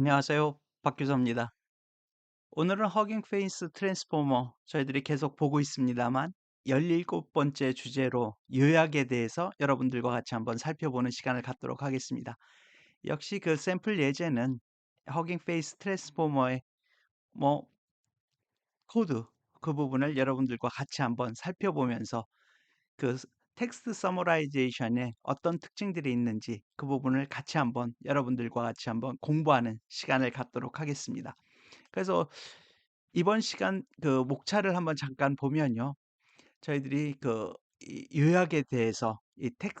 안녕하세요. 박규서입니다. 오늘은 허깅 페이스 트랜스포머 저희들이 계속 보고 있습니다만 17번째 주제로 요약에 대해서 여러분들과 같이 한번 살펴보는 시간을 갖도록 하겠습니다. 역시 그 샘플 예제는 허깅 페이스 트랜스포머의 뭐 코드 그 부분을 여러분들과 같이 한번 살펴보면서 그 텍스트 서머라이제이션에 어떤 특징들이 있는지 그 부분을 같이 한번 여러분들과 같이 한번 공부하는 시간을 갖도록 하겠습니다. 그래서 이번 시간 그 목차를 한번 잠깐 보면요. 저희들이 그 이 요약에 대해서 이 텍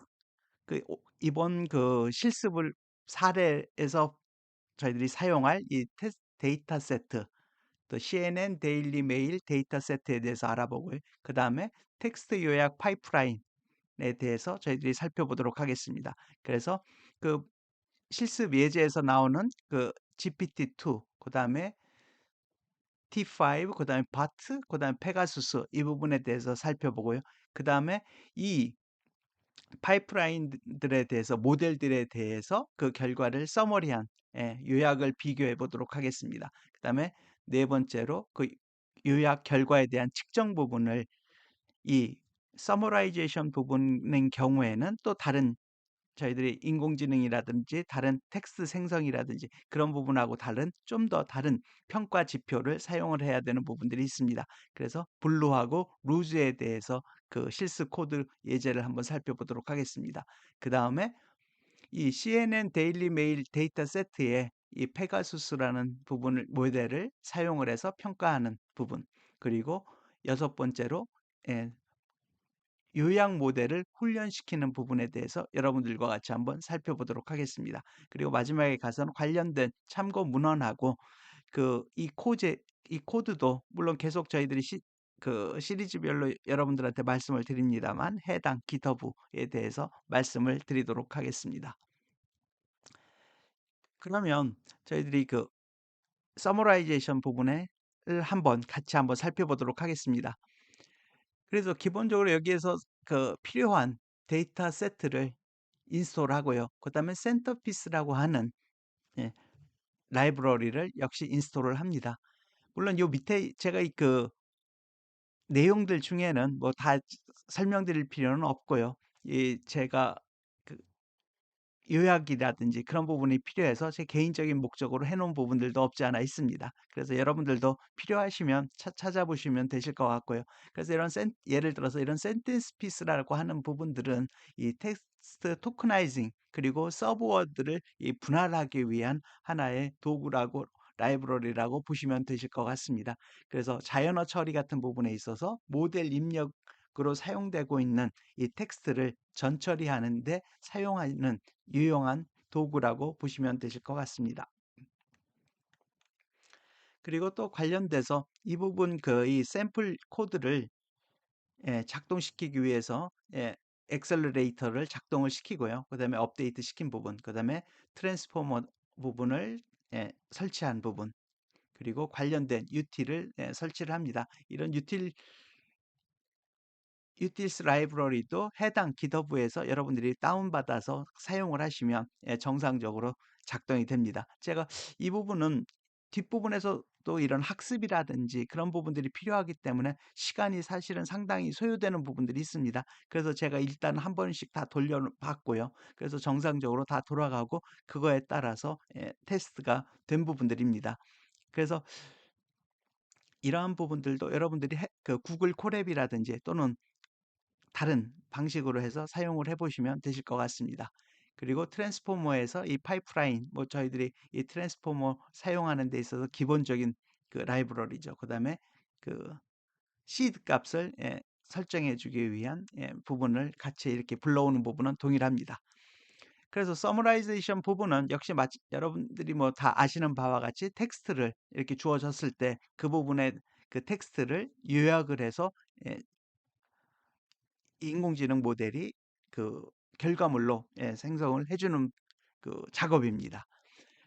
그 이번 그 실습을 사례에서 저희들이 사용할 이 테스 데이터 세트 또 CNN 데일리 메일 데이터 세트에 대해서 알아보고요. 그다음에 텍스트 요약 파이프라인에 대해서 저희들이 살펴보도록 하겠습니다. 그래서 그 실습 예제에서 나오는 그 GPT-2 그다음에 T5 그다음에 바트 그다음에 페가수스 이 부분에 대해서 살펴보고요. 그다음에 이 파이프라인들에 대해서 모델들에 대해서 그 결과를 서머리한 요약을 비교해 보도록 하겠습니다. 그다음에 네 번째로 그 요약 결과에 대한 측정 부분을 이 서머라이제이션 부분인 경우에는 또 다른 저희들이 인공지능이라든지 다른 텍스트 생성이라든지 그런 부분하고 다른 좀 더 다른 평가 지표를 사용을 해야 되는 부분들이 있습니다. 그래서 블루하고 루즈에 대해서 그 실습 코드 예제를 한번 살펴보도록 하겠습니다. 그다음에 이 CNN 데일리 메일 데이터 세트에 이 페가수스라는 부분을 모델을 사용을 해서 평가하는 부분 그리고 여섯 번째로 예, 요약 모델을 훈련시키는 부분에 대해서 여러분들과 같이 한번 살펴보도록 하겠습니다. 그리고 마지막에 가서는 관련된 참고 문헌하고 그 이 코드도 물론 계속 저희들이 그 시리즈별로 여러분들한테 말씀을 드립니다만 해당 기터브에 대해서 말씀을 드리도록 하겠습니다. 그러면 저희들이 그 서머라이제이션 부분을 한번 같이 한번 살펴보도록 하겠습니다. 그래서 기본적으로 여기에서 그 필요한 데이터 세트를 인스톨하고요. 그다음에 센터피스라고 하는 예, 라이브러리를 역시 인스톨을 합니다. 물론 요 밑에 제가 이 그 내용들 중에는 뭐 다 설명드릴 필요는 없고요. 이 제가 그 요약이라든지 그런 부분이 필요해서 제 개인적인 목적으로 해 놓은 부분들도 없지 않아 있습니다. 그래서 여러분들도 필요하시면 찾아보시면 되실 것 같고요. 그래서 이런 예를 들어서 이런 센텐스 피스라고 하는 부분들은 이 텍스트 토커나이징 그리고 서브워드를 이 분할하기 위한 하나의 도구라고 라이브러리라고 보시면 되실 것 같습니다. 그래서 자연어 처리 같은 부분에 있어서 모델 입력으로 사용되고 있는 이 텍스트를 전처리하는 데 사용하는 유용한 도구라고 보시면 되실 것 같습니다. 그리고 또 관련돼서 이 부분 그 이 샘플 코드를 작동시키기 위해서 엑셀러레이터를 작동을 시키고요. 그다음에 업데이트 시킨 부분, 그다음에 트랜스포머 부분을 설치한 부분, 그리고 관련된 util을 설치를 합니다. 이런 유틸스 라이브러리도 해당 기더브에서 여러분들이 다운받아서 사용을 하시면 정상적으로 작동이 됩니다. 제가 이 부분은 뒷부분에서도 이런 학습이라든지 그런 부분들이 필요하기 때문에 시간이 사실은 상당히 소요되는 부분들이 있습니다. 그래서 제가 일단 한 번씩 다 돌려봤고요. 그래서 정상적으로 다 돌아가고 그거에 따라서 테스트가 된 부분들입니다. 그래서 이러한 부분들도 여러분들이 그 구글 콜앱이라든지 또는 다른 방식으로 해서 사용을 해 보시면 되실 것 같습니다. 그리고 트랜스포머에서 이 파이프라인 뭐 저희들이 이 트랜스포머 사용하는 데 있어서 기본적인 그 라이브러리죠. 그다음에 그 시드 값을 설정해 주기 위한 부분을 같이 이렇게 불러오는 부분은 동일합니다. 그래서 서머라이제이션 부분은 역시 여러분들이 뭐 다 아시는 바와 같이 텍스트를 이렇게 주어졌을 때 그 부분에 그 텍스트를 요약을 해서 예, 인공지능 모델이 그 결과물로 생성을 해주는 그 작업입니다.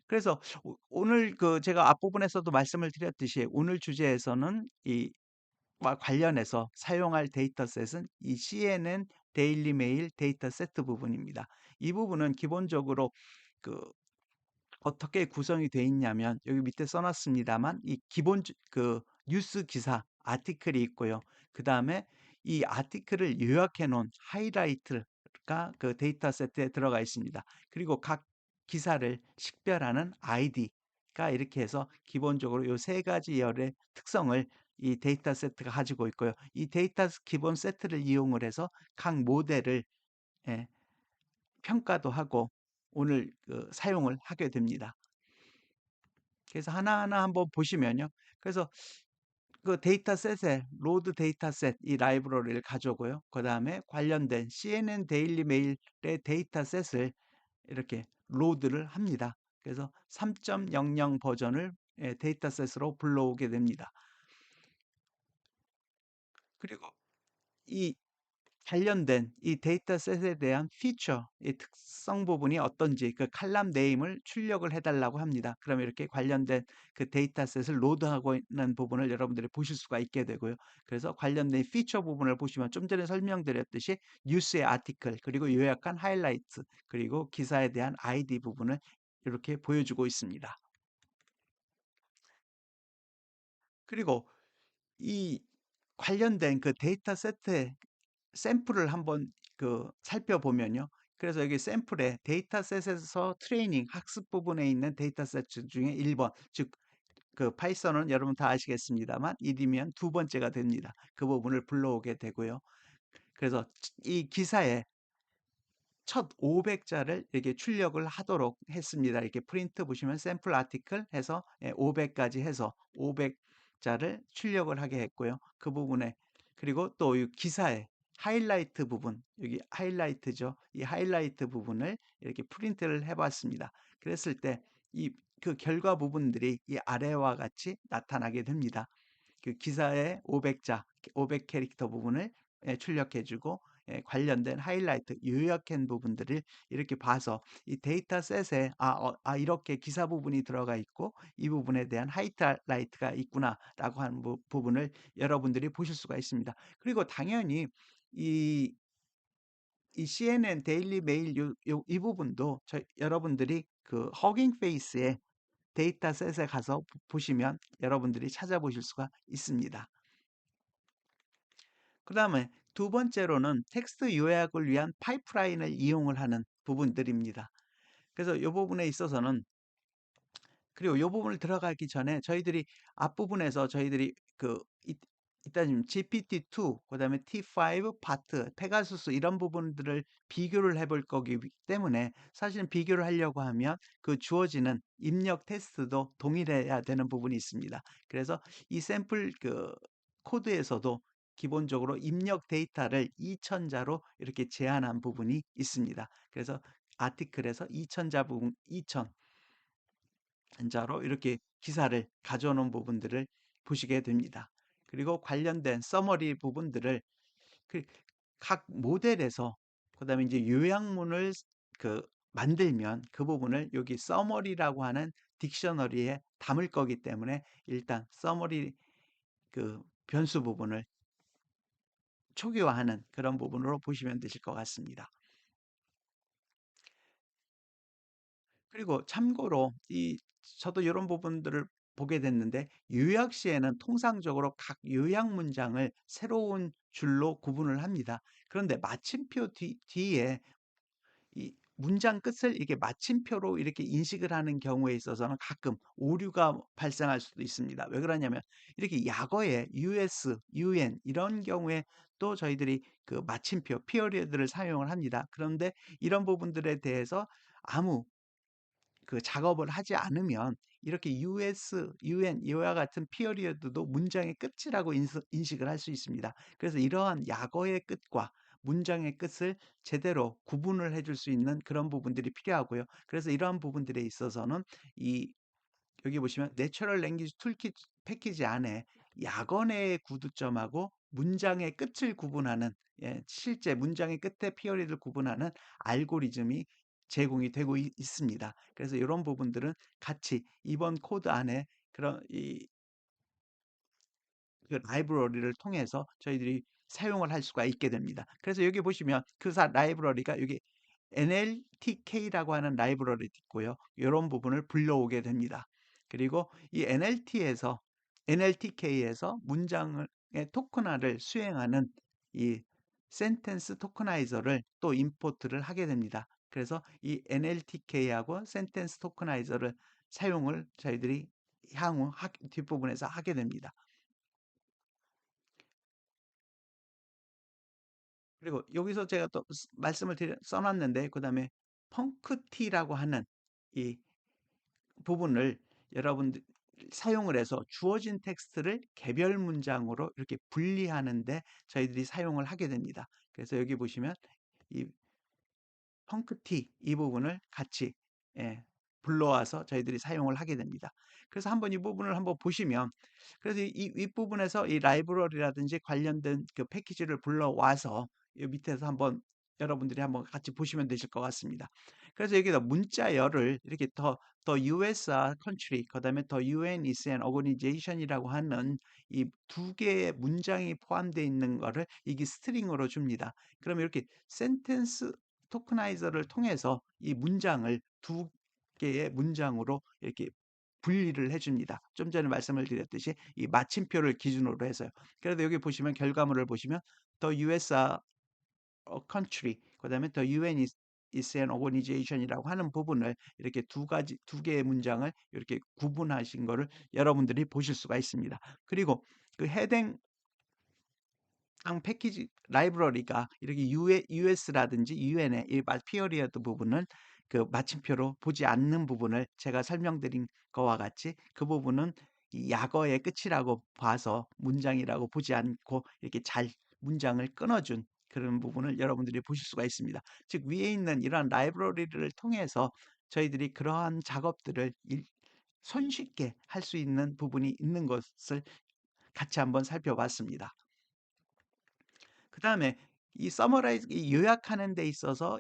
그래서 오늘 그 제가 앞부분에서도 말씀을 드렸듯이 오늘 주제에서는 이와 관련해서 사용할 데이터셋은 이 CNN 데일리 메일 데이터 세트 부분입니다. 이 부분은 기본적으로 그 어떻게 구성이 돼 있냐면 여기 밑에 써놨습니다만 이 기본 그 뉴스 기사 아티클이 있고요. 그 다음에 이 아티클을 요약해 놓은 하이라이트가 그 데이터 세트에 들어가 있습니다. 그리고 각 기사를 식별하는 아이디가 이렇게 해서 기본적으로 요 세 가지 열의 특성을 이 데이터 세트가 가지고 있고요. 이 데이터 기본 세트를 이용을 해서 각 모델을 예, 평가도 하고 오늘 그 사용을 하게 됩니다. 그래서 하나하나 한번 보시면요. 그래서 그 데이터셋에 로드 데이터셋 이 라이브러리를 가져오고요. 그다음에 관련된 CNN 데일리 메일의 데이터셋을 이렇게 로드를 합니다. 그래서 3.00 버전을 데이터셋으로 불러오게 됩니다. 그리고 이 관련된 이 데이터셋에 대한 피처, 이 특성 부분이 어떤지 그 칼럼 네임을 출력을 해달라고 합니다. 그럼 이렇게 관련된 그 데이터셋을 로드하고 있는 부분을 여러분들이 보실 수가 있게 되고요. 그래서 관련된 피처 부분을 보시면 좀 전에 설명드렸듯이 뉴스의 아티클, 그리고 요약한 하이라이트, 그리고 기사에 대한 아이디 부분을 이렇게 보여주고 있습니다. 그리고 이 관련된 그 데이터 세트의 샘플을 한번 그 살펴보면요. 그래서 여기 샘플에 데이터셋에서 트레이닝 학습 부분에 있는 데이터셋 중에 1번, 즉 그 파이썬은 여러분 다 아시겠습니다만 이디면 두 번째가 됩니다. 그 부분을 불러오게 되고요. 그래서 이 기사에 첫 500자를 이렇게 출력을 하도록 했습니다. 이렇게 프린트 보시면 샘플 아티클 해서 500까지 해서 500자를 출력을 하게 했고요. 그 부분에 그리고 또 이 기사의 하이라이트 부분, 여기 하이라이트죠. 이 하이라이트 부분을 이렇게 프린트를 해봤습니다. 그랬을 때 이 그 결과 부분들이 이 아래와 같이 나타나게 됩니다. 그 기사의 500자, 500 캐릭터 부분을 출력해주고 관련된 하이라이트, 요약한 부분들을 이렇게 봐서 이 데이터셋에 이렇게 기사 부분이 들어가 있고 이 부분에 대한 하이라이트가 있구나라고 하는 부분을 여러분들이 보실 수가 있습니다. 그리고 당연히 이, 이 CNN 데일리 메일 이 부분도 여러분들이 그 허깅 페이스의 데이터셋에 가서 보시면 여러분들이 찾아보실 수가 있습니다. 그 다음에 두 번째로는 텍스트 요약을 위한 파이프라인을 이용을 하는 부분들입니다. 그래서 이 부분에 있어서는 그리고 이 부분을 들어가기 전에 저희들이 앞부분에서 저희들이 그 일단 GPT-2, 그다음에 T5, 파트, 페가수스 이런 부분들을 비교를 해볼 거기 때문에 사실은 비교를 하려고 하면 그 주어지는 입력 테스트도 동일해야 되는 부분이 있습니다. 그래서 이 샘플 그 코드에서도 기본적으로 입력 데이터를 2000자로 이렇게 제한한 부분이 있습니다. 그래서 아티클에서 2000자 부분, 2000 자로 이렇게 기사를 가져오는 부분들을 보시게 됩니다. 그리고 관련된 서머리 부분들을 그 각 모델에서 그다음에 이제 요약문을 그 만들면 그 부분을 여기 서머리라고 하는 딕셔너리에 담을 거기 때문에 일단 서머리 그 변수 부분을 초기화하는 그런 부분으로 보시면 되실 것 같습니다. 그리고 참고로 저도 이런 부분들을 보게 됐는데 요약 시에는 통상적으로 각 요약 문장을 새로운 줄로 구분을 합니다. 그런데 마침표 뒤에 이 문장 끝을 이렇게 마침표로 이렇게 인식을 하는 경우에 있어서는 가끔 오류가 발생할 수도 있습니다. 왜 그러냐면 이렇게 약어에 US, UN 이런 경우에 또 저희들이 그 마침표, 피어리어드를 사용을 합니다. 그런데 이런 부분들에 대해서 아무 그 작업을 하지 않으면 이렇게 US, UN 이와 같은 피어리어드도 문장의 끝이라고 인식을 할 수 있습니다. 그래서 이러한 약어의 끝과 문장의 끝을 제대로 구분을 해줄 수 있는 그런 부분들이 필요하고요. 그래서 이러한 부분들에 있어서는 이 여기 보시면 내추럴 랭귀지 툴킷 패키지 안에 약어의 구두점하고 문장의 끝을 구분하는 실제 문장의 끝에 피어리를 구분하는 알고리즘이 제공이 되고 있습니다. 그래서 이런 부분들은 같이 이번 코드 안에 그런 그 라이브러리를 통해서 저희들이 사용을 할 수가 있게 됩니다. 그래서 여기 보시면 그 라이브러리가 여기 NLTK라고 하는 라이브러리 있고요. 이런 부분을 불러오게 됩니다. 그리고 이 NLTK에서 문장의 토큰화를 수행하는 이 센텐스 토커나이저를 또 임포트를 하게 됩니다. 그래서 이 NLTK하고 센텐스 토커나이저를 사용을 저희들이 향후 뒷부분에서 하게 됩니다. 그리고 여기서 제가 또 말씀을 써놨는데, 그 다음에 펑크티라고 하는 이 부분을 여러분들 사용을 해서 주어진 텍스트를 개별 문장으로 이렇게 분리하는데 저희들이 사용을 하게 됩니다. 그래서 여기 보시면 이 펑크티 이 부분을 같이 예, 불러와서 저희들이 사용을 하게 됩니다. 그래서 한번 이 부분을 한번 보시면, 그래서 이 윗부분에서 이 라이브러리라든지 관련된 그 패키지를 불러와서 이 밑에서 한번 여러분들이 한번 같이 보시면 되실 것 같습니다. 그래서 여기다 문자열을 이렇게 더 USR country, 그다음에 더 UN is an organization이라고 하는 이 두 개의 문장이 포함되어 있는 거를 이게 스트링으로 줍니다. 그러면 이렇게 센텐스 토크나이저를 통해서 이 문장을 두 개의 문장으로 이렇게 분리를 해줍니다. 좀 전에 말씀을 드렸듯이 이 마침표를 기준으로 해서요. 그래도 여기 보시면 결과물을 보시면 The US are a country, 그다음에 The UN is an organization이라고 하는 부분을 이렇게 두 개의 문장을 이렇게 구분하신 거를 여러분들이 보실 수가 있습니다. 그리고 그 해당 패키지 라이브러리가 이렇게 US라든지 UN의 이 피어리어드 부분은 그 마침표로 보지 않는 부분을 제가 설명드린 거와 같이 그 부분은 이 약어의 끝이라고 봐서 문장이라고 보지 않고 이렇게 잘 문장을 끊어준 그런 부분을 여러분들이 보실 수가 있습니다. 즉 위에 있는 이러한 라이브러리를 통해서 저희들이 그러한 작업들을 손쉽게 할 수 있는 부분이 있는 것을 같이 한번 살펴봤습니다. 그 다음에 이 서머라이즈, 이 요약하는 데 있어서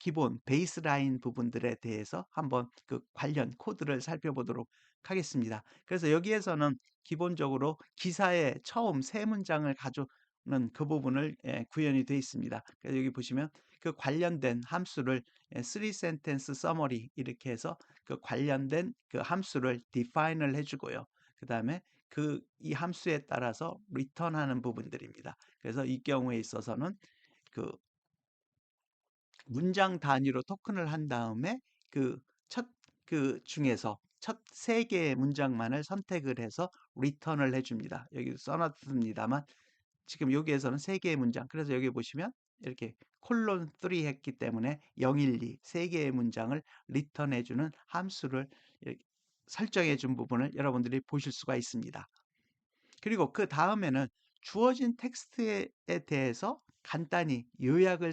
기본 베이스라인 부분들에 대해서 한번 그 관련 코드를 살펴보도록 하겠습니다. 그래서 여기에서는 기본적으로 기사의 처음 세 문장을 가져오는 그 부분을 구현이 되어 있습니다. 그래서 여기 보시면 그 관련된 함수를 3 sentence summary 이렇게 해서 그 관련된 그 함수를 define을 해주고요. 그 다음에 이 함수에 따라서 return하는 부분들입니다. 그래서 이 경우에 있어서는 그 문장 단위로 토큰을 한 다음에 그 중에서 첫 세 개의 문장만을 선택을 해서 return을 해줍니다. 여기 써놨습니다만 지금 여기에서는 세 개의 문장. 그래서 여기 보시면 이렇게 콜론 3 했기 때문에 012, 세 개의 문장을 return 해주는 함수를 설정해 준 부분을 여러분들이 보실 수가 있습니다. 그리고 그 다음에는 주어진 텍스트에 대해서 간단히 요약을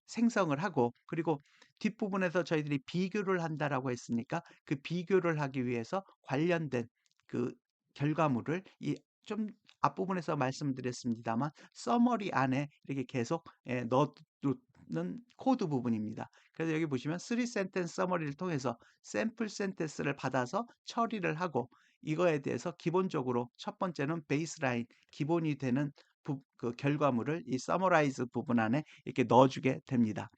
생성을 하고, 그리고 뒷부분에서 저희들이 비교를 한다라고 했으니까 그 비교를 하기 위해서 관련된 그 결과물을 좀 앞부분에서 말씀드렸습니다만 서머리 안에 이렇게 계속 넣는 코드 부분입니다. 그래서 여기 보시면 3 sentence summary를 통해서 샘플 센텐스를 받아서 처리를 하고, 이거에 대해서 기본적으로 첫 번째는 베이스라인 기본이 되는 그 결과물을 이 서머라이즈 부분 안에 이렇게 넣어주게 됩니다.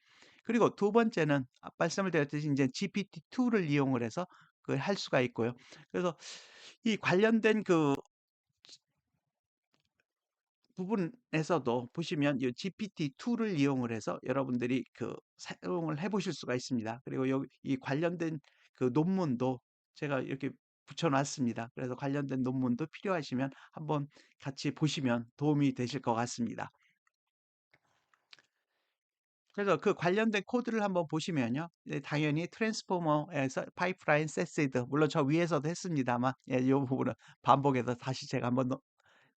그리고 두 번째는 말씀을 드렸듯이 이제 GPT-2를 이용을 해서 그 할 수가 있고요. 그래서 이 관련된 그 부분에서도 보시면 이 GPT-2를 이용을 해서 여러분들이 그 사용을 해보실 수가 있습니다. 그리고 여기 이 관련된 그 논문도 제가 이렇게 붙여놨습니다. 그래서 관련된 논문도 필요하시면 한번 같이 보시면 도움이 되실 것 같습니다. 그래서 그 관련된 코드를 한번 보시면요. 당연히 트랜스포머에서 파이프라인 세시드, 물론 저 위에서도 했습니다만, 이 부분은 반복해서 다시 제가 한번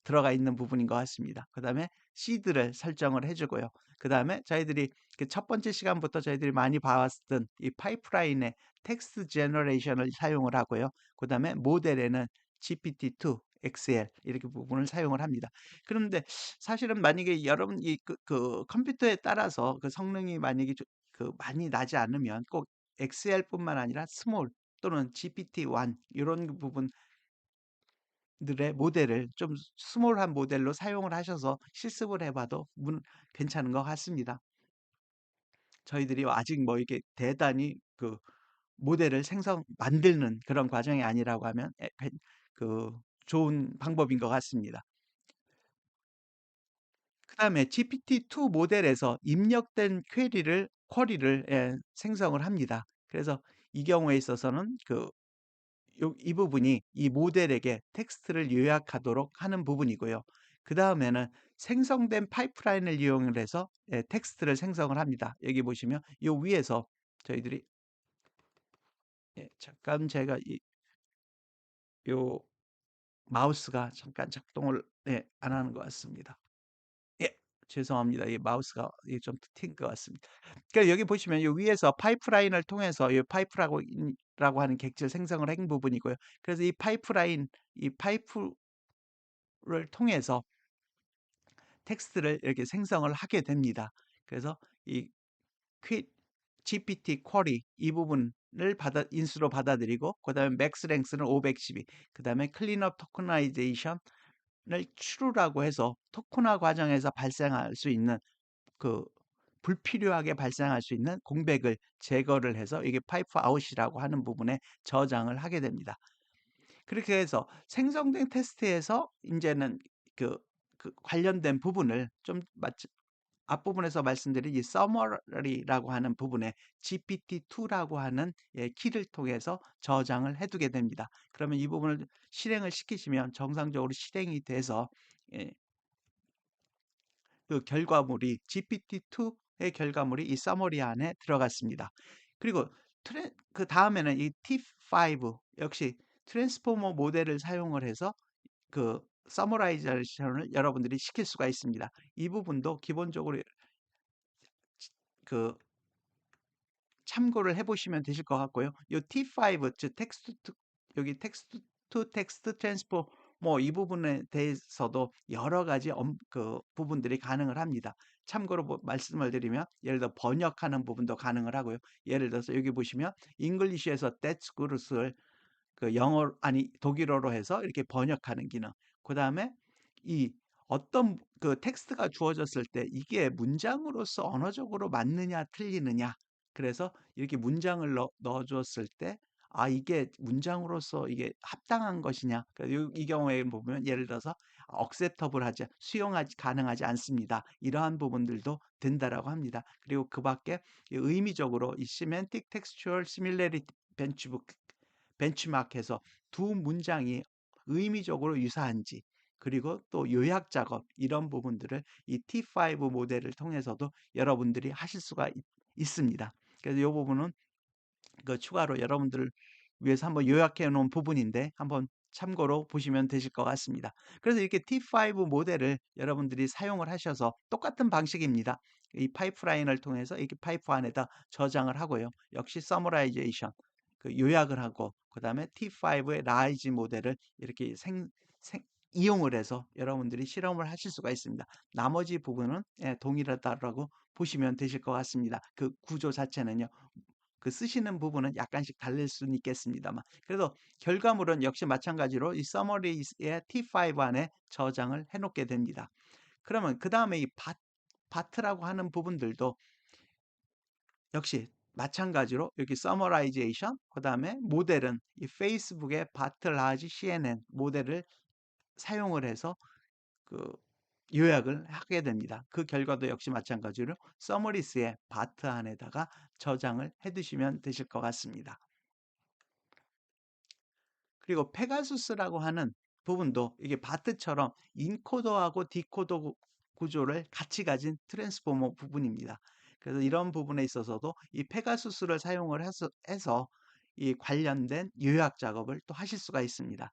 들어가 있는 부분인 것 같습니다. 그 다음에 시드를 설정을 해주고요. 그 다음에 저희들이 그 첫 번째 시간부터 저희들이 많이 봐왔던 이 파이프라인의 텍스트 제너레이션을 사용을 하고요. 그 다음에 모델에는 GPT-2, XL 이렇게 부분을 사용을 합니다. 그런데 사실은 만약에 여러분 컴퓨터에 따라서 그 성능이 만약에 많이 나지 않으면 꼭 XL뿐만 아니라 스몰 또는 GPT-1 이런 부분 들의 모델을 좀 스몰한 모델로 사용을 하셔서 실습을 해봐도 괜찮은 것 같습니다. 저희들이 아직 뭐 이게 대단히 그 모델을 만들는 그런 과정이 아니라고 하면 그 좋은 방법인 것 같습니다. 그다음에 GPT-2 모델에서 입력된 쿼리를 생성을 합니다. 그래서 이 경우에 있어서는 이 부분이 이 모델에게 텍스트를 요약하도록 하는 부분이고요. 그 다음에는 생성된 파이프라인을 이용을 해서 텍스트를 생성을 합니다. 여기 보시면 이 위에서 저희들이 잠깐 제가 요 마우스가 잠깐 작동을 안 하는 것 같습니다. 예, 죄송합니다. 이 마우스가 좀 튄 것 같습니다. 그러니까 여기 보시면 이 위에서 파이프라인을 통해서 이 파이프라고 하는 객체를 생성을 한 부분이고요. 그래서 이 파이프를 통해서 텍스트를 이렇게 생성을 하게 됩니다. 그래서 이 퀴, GPT 쿼리 이 부분을 인수로 받아들이고 그다음에 맥스 랭스는 512, 그다음에 클린업 토커나이제이션을 추루라고 해서 토큰화 과정에서 발생할 수 있는 그 불필요하게 발생할 수 있는 공백을 제거를 해서 이게 파이프 아웃이라고 하는 부분에 저장을 하게 됩니다. 그렇게 해서 생성된 테스트에서 이제는 그, 그 관련된 부분을 좀 앞부분에서 말씀드린 이 서머리라고 하는 부분에 GPT-2라고 하는 키를 통해서 저장을 해두게 됩니다. 그러면 이 부분을 실행을 시키시면 정상적으로 실행이 돼서 예, 그 결과물이 GPT-2의 결과물이 이 서머리 안에 들어갔습니다. 그리고 그 다음에는 이 T5 역시 트랜스포머 모델을 사용을 해서 그 서머라이제이션을 여러분들이 시킬 수가 있습니다. 이 부분도 기본적으로 그 참고를 해보시면 되실 것 같고요. 이 T5, 즉 여기 텍스트 투 텍스트 트랜스포머 이 부분에 대해서도 여러 가지 그 부분들이 가능을 합니다. 참고로 말씀을 드리면 예를 들어 번역하는 부분도 가능을 하고요. 예를 들어서 여기 보시면 잉글리시에서 that's good을 그 영어 아니 독일어로 해서 이렇게 번역하는 기능. 그다음에 이 어떤 그 텍스트가 주어졌을 때 이게 문장으로서 언어적으로 맞느냐 틀리느냐. 그래서 이렇게 문장을 넣어 줬을 때 아 이게 문장으로서 이게 합당한 것이냐. 이 경우에 보면 예를 들어서 acceptable하지 수용하지 가능하지 않습니다. 이러한 부분들도 된다라고 합니다. 그리고 그 밖에 의미적으로 이 semantic textual similarity 벤치마크해서 두 문장이 의미적으로 유사한지 그리고 또 요약 작업 이런 부분들을 이 T5 모델을 통해서도 여러분들이 하실 수가 있습니다. 그래서 이 부분은 그 추가로 여러분들을 위해서 한번 요약해 놓은 부분인데 한번 참고로 보시면 되실 것 같습니다. 그래서 이렇게 T5 모델을 여러분들이 사용을 하셔서 똑같은 방식입니다. 이 파이프라인을 통해서 이렇게 파이프 안에다 저장을 하고요. 역시 서머라이제이션 그 요약을 하고 그다음에 T5의 라이지 모델을 이렇게 이용을 해서 여러분들이 실험을 하실 수가 있습니다. 나머지 부분은 동일하다라고 보시면 되실 것 같습니다. 그 구조 자체는요. 그 쓰시는 부분은 약간씩 다를 수는 있겠습니다만 그래서 결과물은 역시 마찬가지로 이 서머리의 T5 안에 저장을 해 놓게 됩니다. 그러면 그 다음에 이 바트라고 하는 부분들도 역시 마찬가지로 여기 서머라이제이션 그다음에 모델은 이 페이스북의 바트 라지 CNN 모델을 사용을 해서 그 요약을 하게 됩니다. 그 결과도 역시 마찬가지로 서머리스의 바트 안에다가 저장을 해 두시면 되실 것 같습니다. 그리고 페가수스라고 하는 부분도 이게 바트처럼 인코더하고 디코더 구조를 같이 가진 트랜스포머 부분입니다. 그래서 이런 부분에 있어서도 이 페가수스를 사용을 해서 이 관련된 요약 작업을 또 하실 수가 있습니다.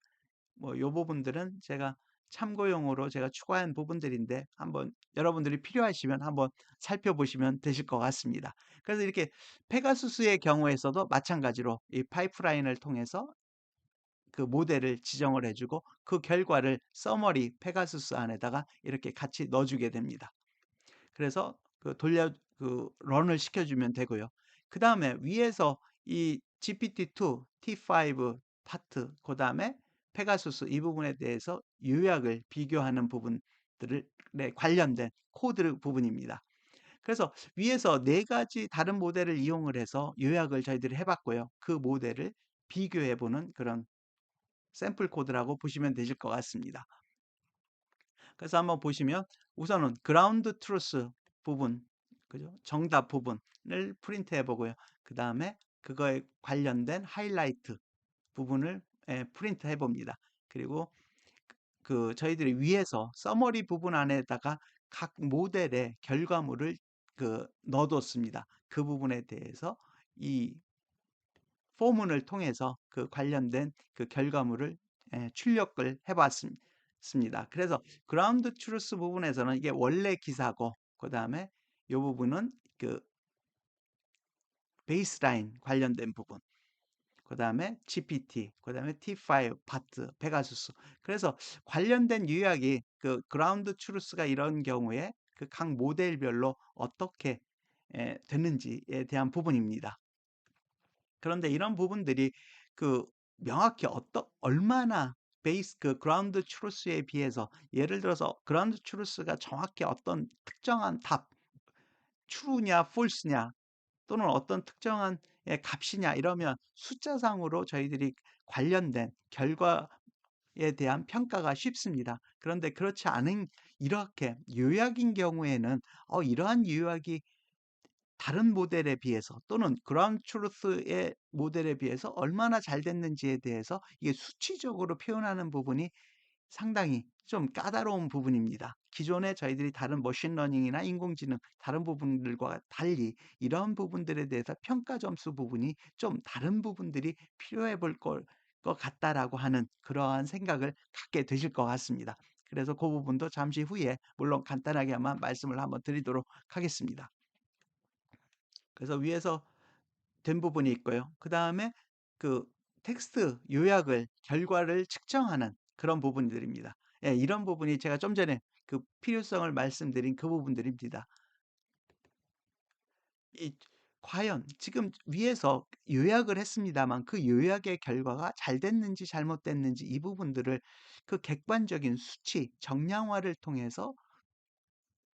뭐 요 부분들은 제가 참고용으로 제가 추가한 부분들인데 한번 여러분들이 필요하시면 한번 살펴보시면 되실 것 같습니다. 그래서 이렇게 페가수스의 경우에서도 마찬가지로 이 파이프라인을 통해서 그 모델을 지정을 해주고 그 결과를 서머리 페가수스 안에다가 이렇게 같이 넣어주게 됩니다. 그래서 그 런을 시켜주면 되고요. 그 다음에 위에서 이 GPT-2, T5 파트, 그 다음에 페가수스 이 부분에 대해서 요약을 비교하는 부분들에 관련된 코드 부분입니다. 그래서 위에서 네 가지 다른 모델을 이용을 해서 요약을 저희들이 해 봤고요. 그 모델을 비교해 보는 그런 샘플 코드라고 보시면 되실 것 같습니다. 그래서 한번 보시면 우선은 그라운드 트루스 부분, 그죠? 정답 부분을 프린트해 보고요. 그다음에 그거에 관련된 하이라이트 부분을 프린트해 봅니다. 그리고 저희들이 위에서 서머리 부분 안에다가 각 모델의 결과물을 넣어뒀습니다. 그 부분에 대해서 이 포문을 통해서 그 관련된 그 결과물을 출력을 해봤습니다. 그래서 그라운드 트루스 부분에서는 이게 원래 기사고, 그 다음에 이 부분은 그 베이스라인 관련된 부분, 그 다음에 GPT, 그 다음에 T5, 파트, 페가수스. 그래서 관련된 요약이 그 그라운드 트루스가 이런 경우에 그 각 모델별로 어떻게 되는지에 대한 부분입니다. 그런데 이런 부분들이 그 명확히 얼마나 베이스 그라운드 트루스에 비해서, 예를 들어서 그라운드 트루스가 정확히 어떤 특정한 답, true냐 false냐, 또는 어떤 특정한 값이냐, 이러면 숫자상으로 저희들이 관련된 결과에 대한 평가가 쉽습니다. 그런데 그렇지 않은 이렇게 요약인 경우에는 이러한 요약이 다른 모델에 비해서 또는 그라운드 트루스의 모델에 비해서 얼마나 잘 됐는지에 대해서 이게 수치적으로 표현하는 부분이 상당히 좀 까다로운 부분입니다. 기존에 저희들이 다른 머신러닝이나 인공지능 다른 부분들과 달리 이런 부분들에 대해서 평가 점수 부분이 좀 다른 부분들이 필요해 볼 것 같다라고 하는 그러한 생각을 갖게 되실 것 같습니다. 그래서 그 부분도 잠시 후에 물론 간단하게만 말씀을 한번 드리도록 하겠습니다. 그래서 위에서 된 부분이 있고요. 그 다음에 그 텍스트 요약을 결과를 측정하는 그런 부분들입니다. 예, 이런 부분이 제가 좀 전에 그 필요성을 말씀드린 그 부분들입니다. 이 과연 지금 위에서 요약을 했습니다만 그 요약의 결과가 잘 됐는지 잘못됐는지 이 부분들을 그 객관적인 수치, 정량화를 통해서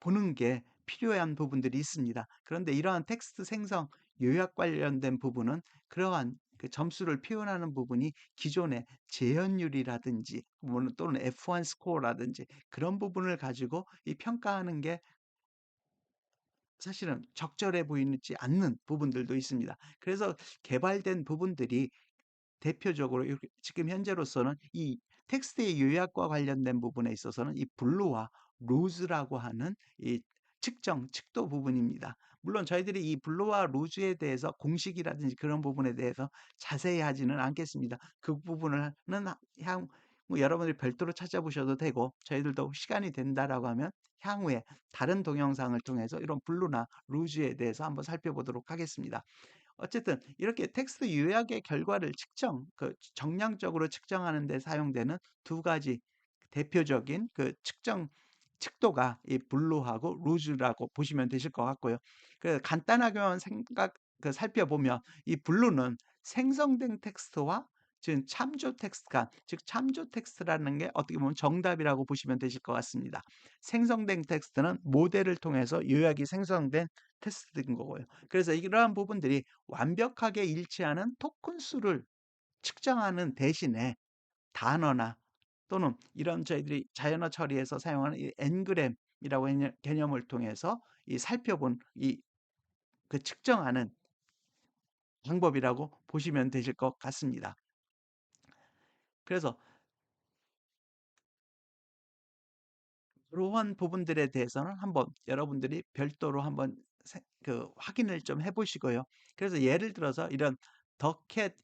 보는 게 필요한 부분들이 있습니다. 그런데 이러한 텍스트 생성 요약 관련된 부분은 그러한 그 점수를 표현하는 부분이 기존의 재현율이라든지 또는 F1 스코어라든지 그런 부분을 가지고 이 평가하는 게 사실은 적절해 보이지 않는 부분들도 있습니다. 그래서 개발된 부분들이 대표적으로 이렇게 지금 현재로서는 이 텍스트의 요약과 관련된 부분에 있어서는 이 블루와 루즈라고 하는 이 측정, 측도 부분입니다. 물론 저희들이 이 블루와 루즈에 대해서 공식이라든지 그런 부분에 대해서 자세히 하지는 않겠습니다. 그 부분은 향후 여러분들이 별도로 찾아보셔도 되고, 저희들도 시간이 된다라고 하면 향후에 다른 동영상을 통해서 이런 블루나 루즈에 대해서 한번 살펴보도록 하겠습니다. 어쨌든 이렇게 텍스트 요약의 결과를 정량적으로 측정하는 데 사용되는 두 가지 대표적인 그 측도가 이 블루하고 루즈라고 보시면 되실 것 같고요. 그 간단하게만 살펴보면 이 블루는 생성된 텍스트와 즉 참조 텍스트가, 즉 참조 텍스트라는 게 어떻게 보면 정답이라고 보시면 되실 것 같습니다. 생성된 텍스트는 모델을 통해서 요약이 생성된 텍스트인 거고요. 그래서 이러한 부분들이 완벽하게 일치하는 토큰 수를 측정하는 대신에 단어나 또는 이런 저희들이 자연어 처리에서 사용하는 이 엔그램이라고 하는 개념을 통해서 이 살펴본 그 측정하는 방법이라고 보시면 되실 것 같습니다. 그래서 그러한 부분들에 대해서는 한번 여러분들이 별도로 한번 확인을 좀 해보시고요. 그래서 예를 들어서 이런 더캣,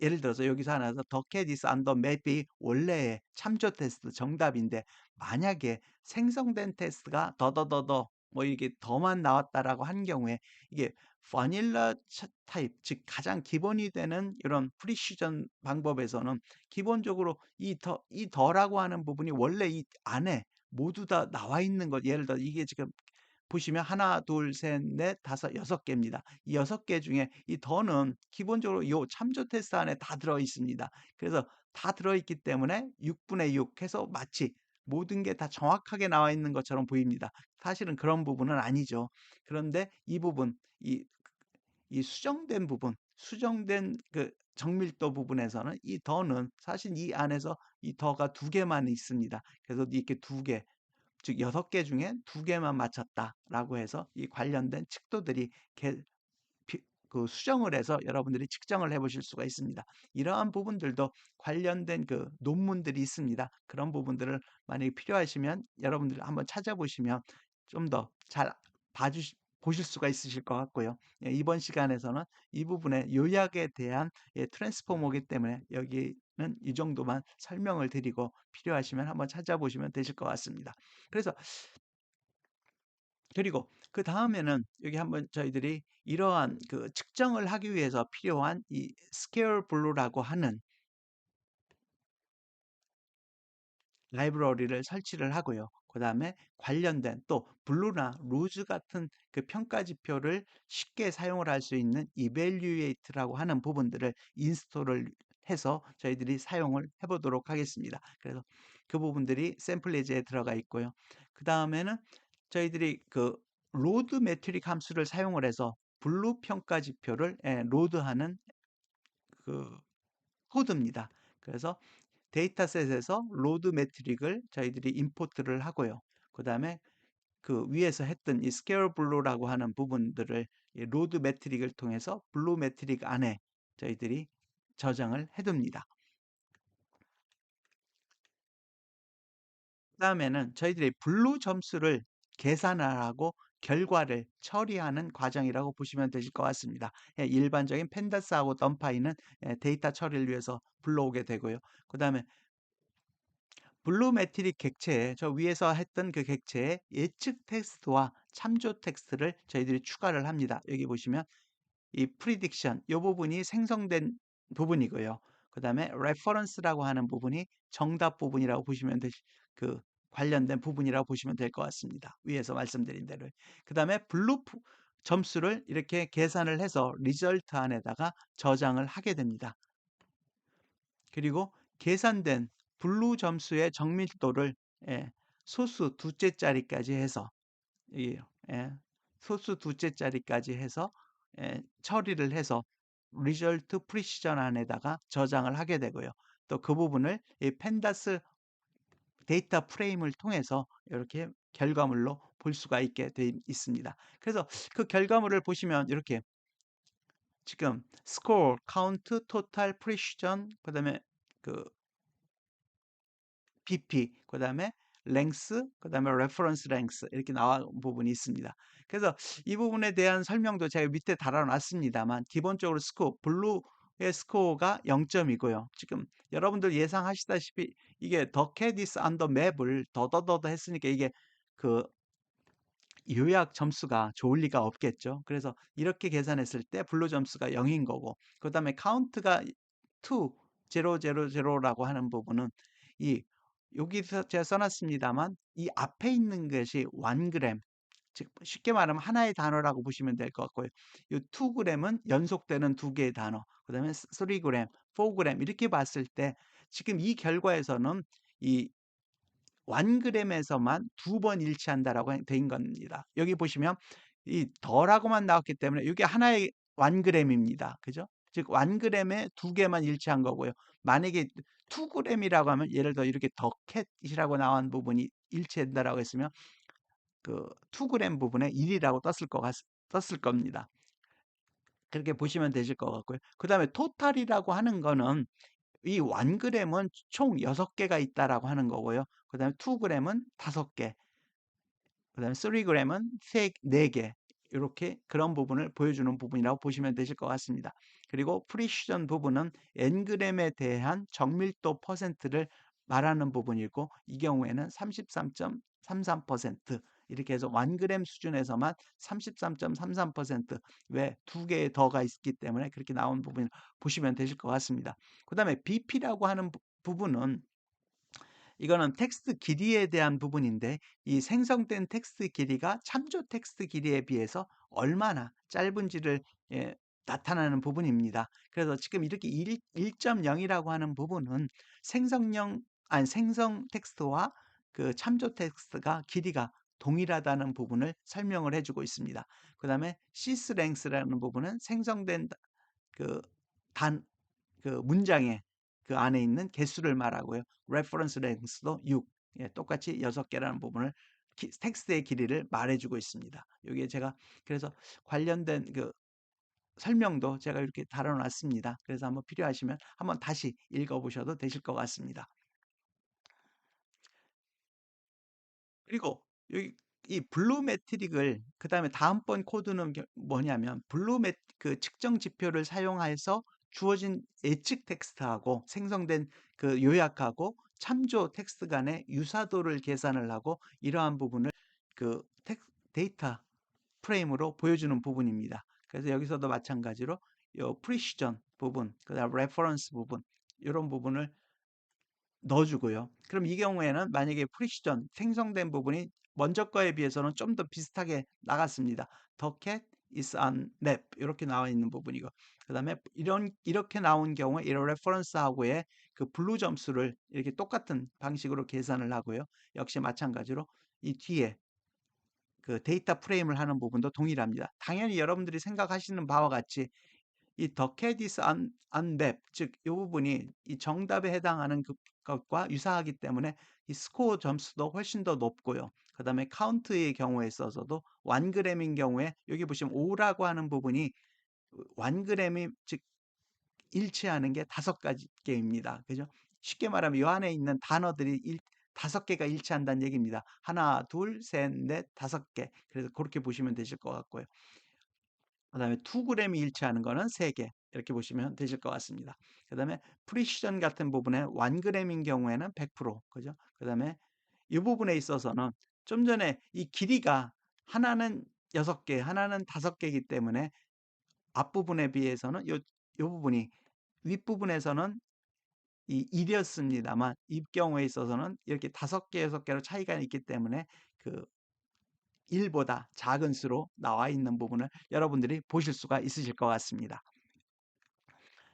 예를 들어서 여기서 하나 더 cat is on the map이 원래의 참조 테스트 정답인데, 만약에 생성된 테스트가 더더더더 뭐 이렇게 더만 나왔다라고 한 경우에 이게 바닐라 타입, 즉 가장 기본이 되는 이런 프리시전 방법에서는 기본적으로 이 더라고 하는 부분이 원래 이 안에 모두 다 나와 있는 것, 예를 들어 이게 지금 보시면 하나, 둘, 셋, 넷, 다섯, 여섯 개입니다. 이 여섯 개 중에 이 더는 기본적으로 요 참조 테스트 안에 다 들어 있습니다. 그래서 다 들어 있기 때문에 6분의 6 해서 마치 모든 게 다 정확하게 나와 있는 것처럼 보입니다. 사실은 그런 부분은 아니죠. 그런데 이 부분, 이 수정된 부분, 수정된 그 정밀도 부분에서는 이 더는 사실 이 안에서 이 더가 두 개만 있습니다. 그래서 이렇게 두 개, 즉 6개 중에 두 개만 맞췄다라고 해서 이 관련된 칙도들이 그 수정을 해서 여러분들이 측정을 해보실 수가 있습니다. 이러한 부분들도 관련된 그 논문들이 있습니다. 그런 부분들을 만약에 필요하시면 여러분들 한번 찾아보시면 좀 더 잘 보실 수가 있으실 것 같고요. 예, 이번 시간에서는 이 부분의 요약에 대한 트랜스포머이기 때문에 여기는 이 정도만 설명을 드리고 필요하시면 한번 찾아보시면 되실 것 같습니다. 그래서 그리고 그 다음에는 여기 한번 저희들이 이러한 그 측정을 하기 위해서 필요한 이 스퀘어 블루라고 하는 라이브러리를 설치를 하고요. 그 다음에 관련된 또 블루나 루즈 같은 그 평가 지표를 쉽게 사용을 할 수 있는 이벨리에이트라고 하는 부분들을 인스톨을 해서 저희들이 사용을 해보도록 하겠습니다. 그래서 그 부분들이 샘플리지에 들어가 있고요. 그 다음에는 저희들이 그 로드 매트릭 함수를 사용을 해서 블루 평가 지표를 로드하는 그 코드입니다. 그래서 데이터셋에서 로드 매트릭을 저희들이 임포트를 하고요. 그 다음에 그 위에서 했던 이 스퀘어 블루라고 하는 부분들을 이 로드 매트릭을 통해서 블루 매트릭 안에 저희들이 저장을 해둡니다. 그 다음에는 저희들이 블루 점수를 계산하고 결과를 처리하는 과정이라고 보시면 되실 것 같습니다. 예, 일반적인 펜다스하고 덤파이는 데이터 처리를 위해서 불러오게 되고요. 그 다음에 블루 매트릭 객체에 저 위에서 했던 그 객체에 예측 텍스트와 참조 텍스트를 저희들이 추가를 합니다. 여기 보시면 이 프리딕션 이 부분이 생성된 부분이고요. 그 다음에 레퍼런스라고 하는 부분이 정답 부분이라고 보시면 그 관련된 부분이라고 보시면 될 것 같습니다. 위에서 말씀드린 대로. 그 다음에 블루 점수를 이렇게 계산을 해서 리절트 안에다가 저장을 하게 됩니다. 그리고 계산된 블루 점수의 정밀도를 소수 두째 자리까지 해서 예, 소수 두째 자리까지 해서 처리를 해서 리절트 프리시전 안에다가 저장을 하게 되고요. 또 그 부분을 이 펜다스 데이터 프레임을 통해서 이렇게 결과물로 볼 수가 있게 돼 있습니다. 그래서 그 결과물을 보시면 이렇게 지금 스코어, 카운트, 토탈, 프리시전, 그다음에 그 BP, 그다음에 랭스, 그다음에 레퍼런스 랭스 이렇게 나온 부분이 있습니다. 그래서 이 부분에 대한 설명도 제가 밑에 달아놨습니다만 기본적으로 스코어, 블루의 스코어가 0점이고요. 지금 여러분들 예상하시다시피 이게 더 캐디스 언더 맵을 더더더더 했으니까 이게 그 요약 점수가 좋을 리가 없겠죠. 그래서 이렇게 계산했을 때 블루 점수가 0인 거고 그다음에 카운트가 2, 000라고 하는 부분은 이 여기서 제가 써놨습니다만 이 앞에 있는 것이 1g 즉 쉽게 말하면 하나의 단어라고 보시면 될 것 같고요. 이 2g은 연속되는 두 개의 단어, 그 다음에 3g, 4g 이렇게 봤을 때 지금 이 결과에서는 이 1g에서만 두 번 일치한다라고 된 겁니다. 여기 보시면 이 더라고만 나왔기 때문에 이게 하나의 1g입니다. 그죠? 즉 1g에 두 개만 일치한 거고요. 만약에 2g이라고 하면 예를 들어 이렇게 더캣이라고 나온 부분이 일치한다라고 했으면 그 2g 부분에 1이라고 떴을 겁니다. 그렇게 보시면 되실 것 같고요. 그 다음에 토탈이라고 하는 거는 이 1g은 총 6개가 있다라고 하는 거고요. 그 다음에 2g은 5개, 그 다음에 3g은 4개, 이렇게 그런 부분을 보여주는 부분이라고 보시면 되실 것 같습니다. 그리고 프리시전 부분은 ng에 대한 정밀도 퍼센트를 말하는 부분이고 이 경우에는 33.33% 이렇게 해서 1g 수준에서만 33.33% 왜 두 개의 더가 있기 때문에 그렇게 나온 부분을 보시면 되실 것 같습니다. 그 다음에 BP라고 하는 부분은 이거는 텍스트 길이에 대한 부분인데 이 생성된 텍스트 길이가 참조 텍스트 길이에 비해서 얼마나 짧은지를 나타나는 부분입니다. 그래서 지금 이렇게 1.0이라고 하는 부분은 생성 텍스트와 그 참조 텍스트가 길이가 동일하다는 부분을 설명을 해주고 있습니다. 그 다음에 시스 랭스라는 부분은 생성된 그 그 문장의 그 안에 있는 개수를 말하고요. reference length도 6, 예, 똑같이 6개라는 부분을 텍스트의 길이를 말해주고 있습니다. 여기에 제가 그래서 관련된 그 설명도 제가 이렇게 달아놨습니다. 그래서 한번 필요하시면 한번 다시 읽어보셔도 되실 것 같습니다. 그리고 여기 이 블루 매트릭을 그 다음에 다음번 코드는 뭐냐면 그 측정 지표를 사용해서 주어진 예측 텍스트하고 생성된 그 요약하고 참조 텍스트 간의 유사도를 계산을 하고 이러한 부분을 그 데이터 프레임으로 보여주는 부분입니다. 그래서 여기서도 마찬가지로 요 프리시전 부분, 그다음 레퍼런스 부분 이런 부분을 넣어주고요. 그럼 이 경우에는 만약에 프리시전 생성된 부분이 먼저 거에 비해서는 좀 더 비슷하게 나갔습니다. The cat is on nap 이렇게 나와 있는 부분이고, 그 다음에 이렇게 나온 경우에 이 레퍼런스하고의 그 블루 점수를 이렇게 똑같은 방식으로 계산을 하고요. 역시 마찬가지로 이 뒤에 그 데이터 프레임을 하는 부분도 동일합니다. 당연히 여러분들이 생각하시는 바와 같이 이 더 캐디스 안랩 즉 이 부분이 이 정답에 해당하는 것과 유사하기 때문에 이 스코어 점수도 훨씬 더 높고요. 그 다음에 카운트의 경우에 있어서도 완그램인 경우에 여기 보시면 5라고 하는 부분이 완그램이 즉 일치하는 게 5가지입니다. 그죠? 쉽게 말하면 이 안에 있는 단어들이 5개가 일치한다는 얘기입니다. 하나, 둘, 셋, 넷, 5개. 그래서 그렇게 보시면 되실 것 같고요. 그 다음에 2g이 일치하는 거는 3개. 이렇게 보시면 되실 것 같습니다. 그 다음에 프리시전 같은 부분에 1g인 경우에는 100%. 그죠? 그 다음에 이 부분에 있어서는 좀 전에 이 길이가 하나는 6개, 하나는 5개이기 때문에 앞부분에 비해서는 요 부분이 윗부분에서는 이 1이었습니다만 이 경우에 있어서는 이렇게 5개, 6개로 차이가 있기 때문에 그 1보다 작은 수로 나와 있는 부분을 여러분들이 보실 수가 있으실 것 같습니다.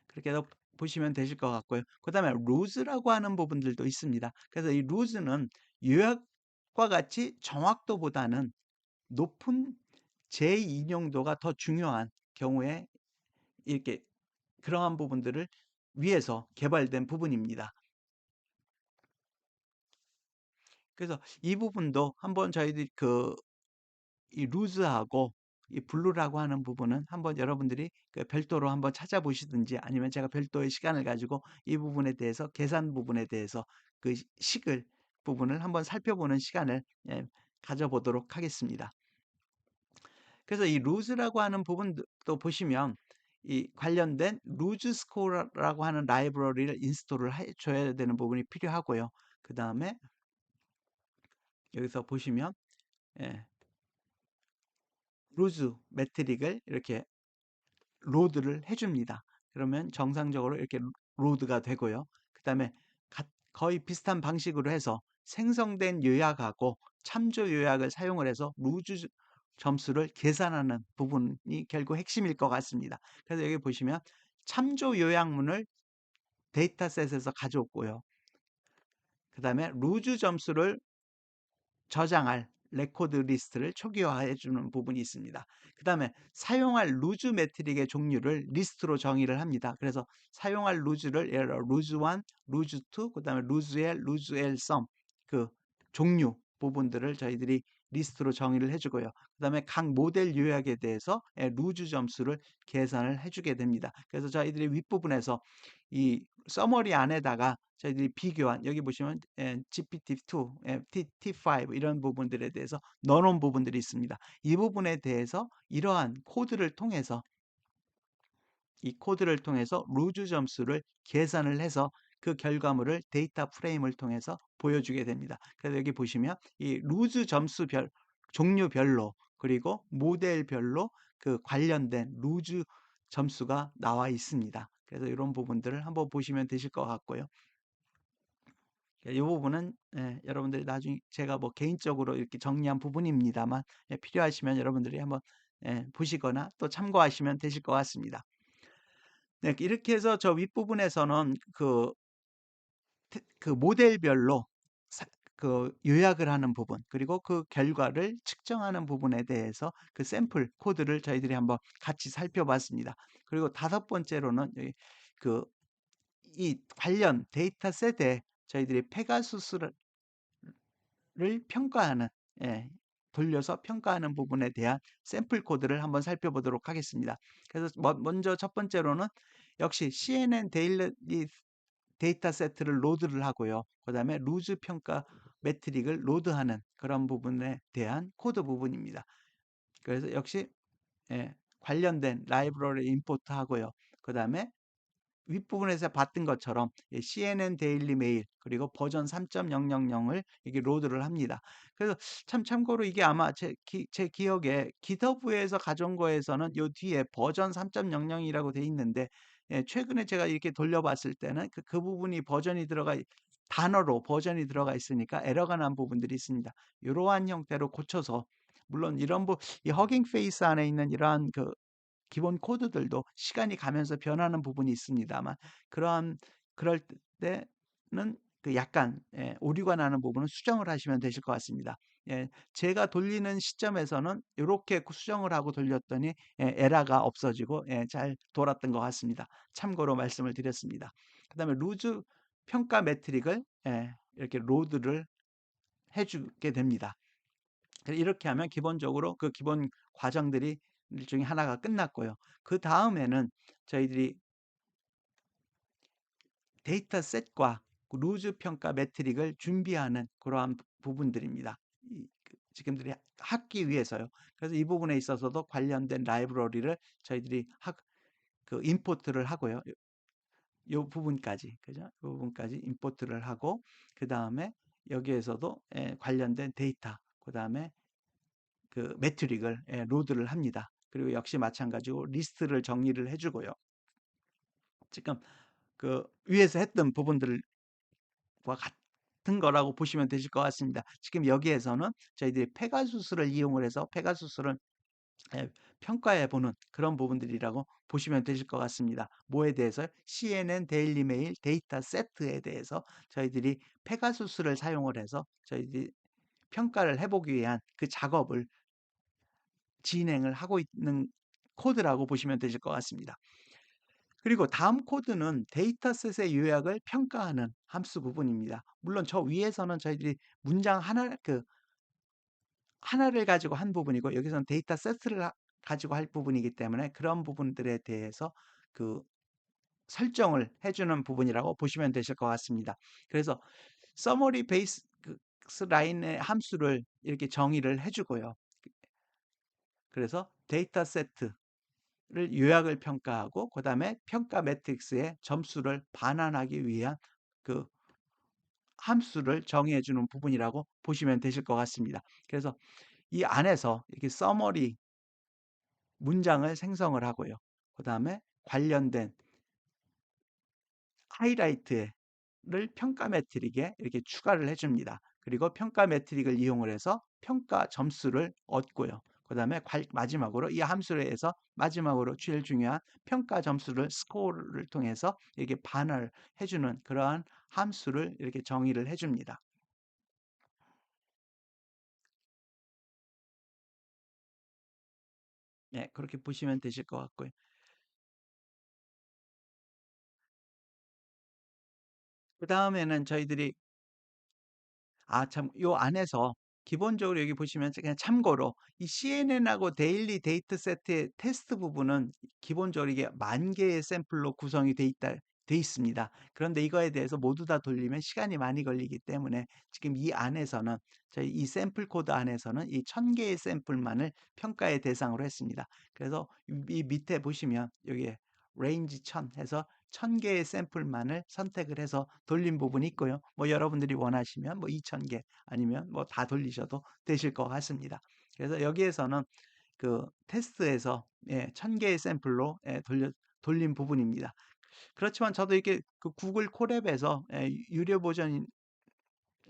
그렇게 해서 보시면 되실 것 같고요. 그 다음에 루즈라고 하는 부분들도 있습니다. 그래서 이 루즈는 요약과 같이 정확도보다는 높은 재인용도가 더 중요한 경우에 이렇게 그러한 부분들을 위해서 개발된 부분입니다. 그래서 이 부분도 한번 저희들이 이 루즈하고 이 블루라고 하는 부분은 한번 여러분들이 그 별도로 한번 찾아보시든지 아니면 제가 별도의 시간을 가지고 이 부분에 대해서 계산 부분에 대해서 그 식을 부분을 한번 살펴보는 시간을 가져보도록 하겠습니다. 그래서 이 루즈라고 하는 부분도 보시면 이 관련된 루즈 스코어라고 하는 라이브러리를 인스톨을 해줘야 되는 부분이 필요하고요. 그 다음에 여기서 보시면 예, 루즈 매트릭을 이렇게 로드를 해줍니다. 그러면 정상적으로 이렇게 로드가 되고요. 그 다음에 거의 비슷한 방식으로 해서 생성된 요약하고 참조 요약을 사용을 해서 루즈 점수를 계산하는 부분이 결국 핵심일 것 같습니다. 그래서 여기 보시면 참조 요약문을 데이터셋에서 가져왔고요. 그 다음에 루즈 점수를 저장할 레코드 리스트를 초기화해 주는 부분이 있습니다. 그 다음에 사용할 루즈 매트릭의 종류를 리스트로 정의를 합니다. 그래서 사용할 루즈를 예를 들어 루즈 1, 루즈 2, 그 다음에 루즈 L, 루즈 L 썸 그 종류 부분들을 저희들이 리스트로 정의를 해주고요. 그 다음에 각 모델 요약에 대해서 루즈 점수를 계산을 해주게 됩니다. 그래서 저희들이 윗부분에서 이 서머리 안에다가 저희들이 비교한 여기 보시면 GPT-2, T5 이런 부분들에 대해서 넣어놓은 부분들이 있습니다. 이 부분에 대해서 이러한 코드를 통해서 이 코드를 통해서 루즈 점수를 계산을 해서 그 결과물을 데이터 프레임을 통해서 보여주게 됩니다. 그래서 여기 보시면 이 루즈 점수별 종류별로 그리고 모델별로 그 관련된 루즈 점수가 나와 있습니다. 그래서 이런 부분들을 한번 보시면 되실 것 같고요. 이 부분은 여러분들이 나중에 제가 뭐 개인적으로 이렇게 정리한 부분입니다만 필요하시면 여러분들이 한번 보시거나 또 참고하시면 되실 것 같습니다. 네, 이렇게 해서 저 윗부분에서는 그 모델별로 그 요약을 하는 부분, 그리고 그 결과를 측정하는 부분에 대해서 그 샘플 코드를 저희들이 한번 같이 살펴봤습니다. 그리고 다섯 번째로는 그 이 관련 데이터셋에 저희들이 페가수스를 평가하는, 예, 돌려서 평가하는 부분에 대한 샘플 코드를 한번 살펴보도록 하겠습니다. 그래서 먼저 첫 번째로는 역시 CNN 데일리 데이터 세트를 로드를 하고요. 그 다음에 루즈 평가 매트릭을 로드하는 그런 부분에 대한 코드 부분입니다. 그래서 역시, 예, 관련된 라이브러리 임포트 하고요. 그 다음에 윗부분에서 봤던 것처럼 CNN 데일리 메일 그리고 버전 3.000을 이게 로드를 합니다. 그래서 참고로 이게 아마 제 기억에 GitHub에서 가져온 거에서는 요 뒤에 버전 3.00이라고 돼 있는데, 예, 최근에 제가 이렇게 돌려봤을 때는 그 부분이 단어로 버전이 들어가 있으니까 에러가 난 부분들이 있습니다. 이러한 형태로 고쳐서, 물론 이 허깅 페이스 안에 있는 이러한 그 기본 코드들도 시간이 가면서 변하는 부분이 있습니다만, 그럴 때는 그 약간, 예, 오류가 나는 부분은 수정을 하시면 되실 것 같습니다. 예, 제가 돌리는 시점에서는 이렇게 수정을 하고 돌렸더니, 예, 에러가 없어지고, 예, 잘 돌았던 것 같습니다. 참고로 말씀을 드렸습니다. 그다음에 루즈 평가 매트릭을, 예, 이렇게 로드를 해주게 됩니다. 이렇게 하면 기본적으로 그 기본 과정들이 일종의 하나가 끝났고요. 그 다음에는 저희들이 데이터셋과 루즈 평가 매트릭을 준비하는 그러한 부분들입니다. 지금들이 하기 위해서요. 그래서 이 부분에 있어서도 관련된 라이브러리를 저희들이 임포트를 하고요. 요 부분까지, 그죠? 이 부분까지 임포트를 하고, 그 다음에 여기에서도, 예, 관련된 데이터, 그 다음에 그 매트릭을, 예, 로드를 합니다. 그리고 역시 마찬가지로 리스트를 정리를 해주고요. 지금 그 위에서 했던 부분들과 같은 거라고 보시면 되실 것 같습니다. 지금 여기에서는 저희들이 페가수스를 이용을 해서 페가수스를, 예, 평가해 보는 그런 부분들이라고 보시면 되실 것 같습니다. 뭐에 대해서? CNN 데일리 메일 데이터 세트에 대해서 저희들이 페가수스를 사용을 해서 저희들이 평가를 해보기 위한 그 작업을 진행을 하고 있는 코드라고 보시면 되실 것 같습니다. 그리고 다음 코드는 데이터셋의 요약을 평가하는 함수 부분입니다. 물론 저 위에서는 저희들이 문장 하나를 가지고 한 부분이고, 여기서는 데이터셋을 가지고 할 부분이기 때문에 그런 부분들에 대해서 그 설정을 해주는 부분이라고 보시면 되실 것 같습니다. 그래서 서머리 베이스 라인의 함수를 이렇게 정의를 해주고요. 그래서 데이터세트 를 요약을 평가하고, 그 다음에 평가 매트릭스의 점수를 반환하기 위한 그 함수를 정의해 주는 부분이라고 보시면 되실 것 같습니다. 그래서 이 안에서 이렇게 서머리 문장을 생성을 하고요. 그 다음에 관련된 하이라이트를 평가 매트릭에 이렇게 추가를 해줍니다. 그리고 평가 매트릭을 이용을 해서 평가 점수를 얻고요. 그 다음에 마지막으로 이 함수를 해서 마지막으로 제일 중요한 평가 점수를 스코어를 통해서 이렇게 반을 해주는 그러한 함수를 이렇게 정의를 해줍니다. 네, 그렇게 보시면 되실 것 같고요. 그 다음에는 저희들이, 참, 요 안에서 기본적으로 여기 보시면 그냥 참고로 이 CNN하고 데일리 데이터 세트의 테스트 부분은 기본적으로 이게 10,000개의 샘플로 구성이 돼 있습니다. 그런데 이거에 대해서 모두 다 돌리면 시간이 많이 걸리기 때문에 지금 이 안에서는, 저희 이 샘플 코드 안에서는 이 1,000개의 샘플만을 평가의 대상으로 했습니다. 그래서 이 밑에 보시면 여기에 레인지 1000 해서 1,000개의 샘플만을 선택을 해서 돌린 부분이 있고요. 뭐 여러분들이 원하시면 뭐 2,000개 아니면 뭐 다 돌리셔도 되실 것 같습니다. 그래서 여기에서는 그 테스트에서, 예, 1,000개의 샘플로, 예, 돌린 부분입니다. 그렇지만 저도 이렇게 그 구글 콜앱에서, 예, 유료 버전이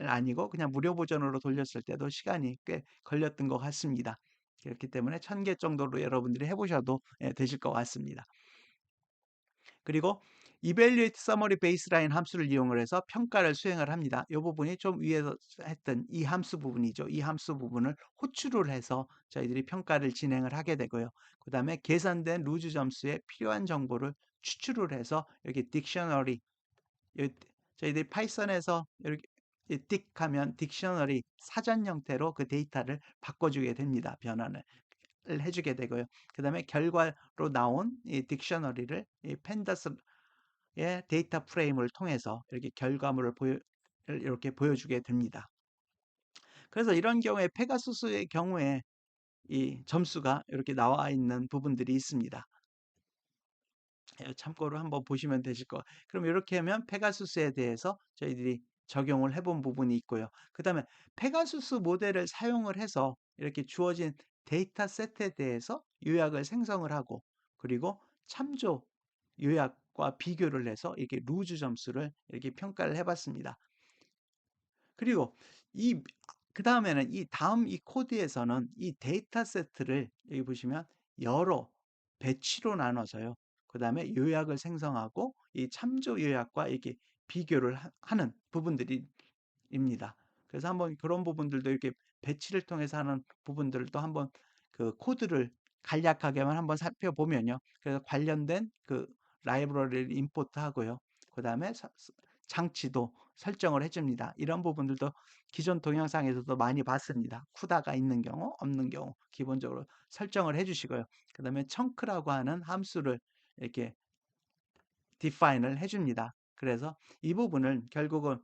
아니고 그냥 무료 버전으로 돌렸을 때도 시간이 꽤 걸렸던 것 같습니다. 그렇기 때문에 1,000개 정도로 여러분들이 해보셔도, 예, 되실 것 같습니다. 그리고 evaluate summary baseline 함수를 이용을 해서 평가를 수행을 합니다. 이 부분이 좀 위에서 했던 이 함수 부분이죠. 이 함수 부분을 호출을 해서 저희들이 평가를 진행을 하게 되고요. 그 다음에 계산된 루즈 점수에 필요한 정보를 추출을 해서 이렇게 딕셔너리, 저희들이 파이썬에서 이렇게 딕 하면 딕셔너리 사전 형태로 그 데이터를 바꿔주게 됩니다. 변환을 해주게 되고요. 그 다음에 결과로 나온 이 딕셔너리를 이 펜더스의 데이터 프레임을 통해서 이렇게 결과물을 이렇게 보여주게 됩니다. 그래서 이런 경우에 페가수스의 경우에 이 점수가 이렇게 나와 있는 부분들이 있습니다. 참고로 한번 보시면 되실 것 같아요. 그럼 이렇게 하면 페가수스에 대해서 저희들이 적용을 해본 부분이 있고요. 그 다음에 페가수스 모델을 사용을 해서 이렇게 주어진 데이터 세트에 대해서 요약을 생성을 하고, 그리고 참조 요약과 비교를 해서 이렇게 루즈 점수를 이렇게 평가를 해봤습니다. 그리고 그 다음에는 이 다음 이 코드에서는 이 데이터 세트를 여기 보시면 여러 배치로 나눠서요. 그 다음에 요약을 생성하고 이 참조 요약과 이렇게 비교를 하는 부분들입니다. 그래서 한번 그런 부분들도 이렇게 배치를 통해서 하는 부분들도 한번 그 코드를 간략하게만 한번 살펴보면요. 그래서 관련된 그 라이브러리를 임포트 하고요. 그 다음에 장치도 설정을 해줍니다. 이런 부분들도 기존 동영상에서도 많이 봤습니다. 쿠다가 있는 경우, 없는 경우 기본적으로 설정을 해주시고요. 그 다음에 청크라고 하는 함수를 이렇게 define을 해줍니다. 그래서 이 부분을 결국은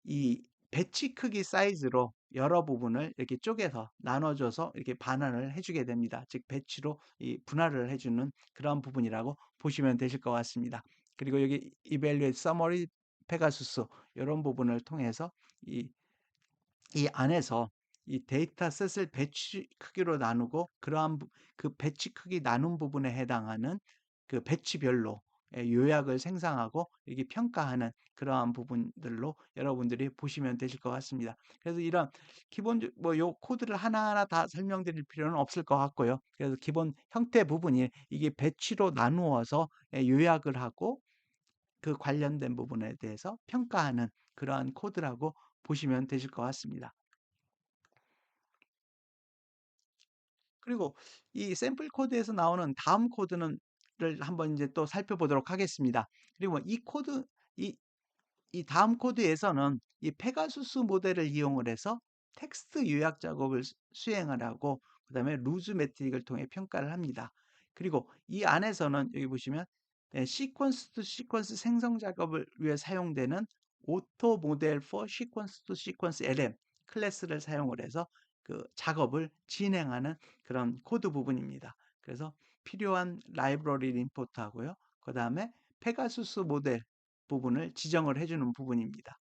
이 배치 크기 사이즈로 여러 부분을 이렇게 쪼개서 나눠줘서 이렇게 반환을 해주게 됩니다. 즉 배치로 이 분할을 해주는 그런 부분이라고 보시면 되실 것 같습니다. 그리고 여기 evaluate summary 페가수스 이런 부분을 통해서 이 안에서 이 데이터셋을 배치 크기로 나누고 그러한 그 배치 크기 나눈 부분에 해당하는 그 배치별로 요약을 생성하고 이게 평가하는 그러한 부분들로 여러분들이 보시면 되실 것 같습니다. 그래서 이런 기본 요 코드를 하나하나 다 설명드릴 필요는 없을 것 같고요. 그래서 기본 형태 부분이 이게 배치로 나누어서 요약을 하고 그 관련된 부분에 대해서 평가하는 그러한 코드라고 보시면 되실 것 같습니다. 그리고 이 샘플 코드에서 나오는 다음 코드는 를 한번 이제 또 살펴보도록 하겠습니다. 그리고 이 코드 이, 이 다음 코드에서는 이 페가수스 모델을 이용을 해서 텍스트 요약 작업을 수행을 하고 그다음에 루즈 매트릭을 통해 평가를 합니다. 그리고 이 안에서는 여기 보시면 시퀀스 투 시퀀스 생성 작업을 위해 사용되는 오토 모델 for 시퀀스 투 시퀀스 LM 클래스를 사용을 해서 그 작업을 진행하는 그런 코드 부분입니다. 그래서 필요한 라이브러리를 임포트하고요. 그 다음에 페가수스 모델 부분을 지정을 해주는 부분입니다.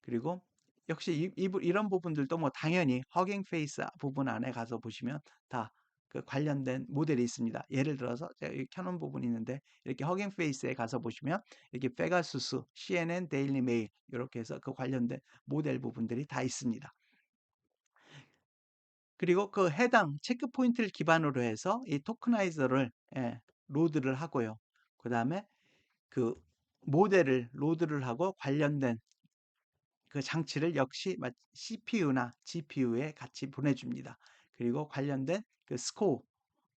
그리고 역시 이런 부분들도 뭐 당연히 허깅 페이스 부분 안에 가서 보시면 다 그 관련된 모델이 있습니다. 예를 들어서 제가 여기 켜놓은 부분이 있는데 이렇게 허깅 페이스에 가서 보시면 이렇게 페가수스, CNN, 데일리 메일 이렇게 해서 그 관련된 모델 부분들이 다 있습니다. 그리고 그 해당 체크 포인트를 기반으로 해서 이 토크나이저를 로드를 하고요. 그 다음에 그 모델을 로드를 하고 관련된 그 장치를 역시 CPU나 GPU에 같이 보내줍니다. 그리고 관련된 그 스코어,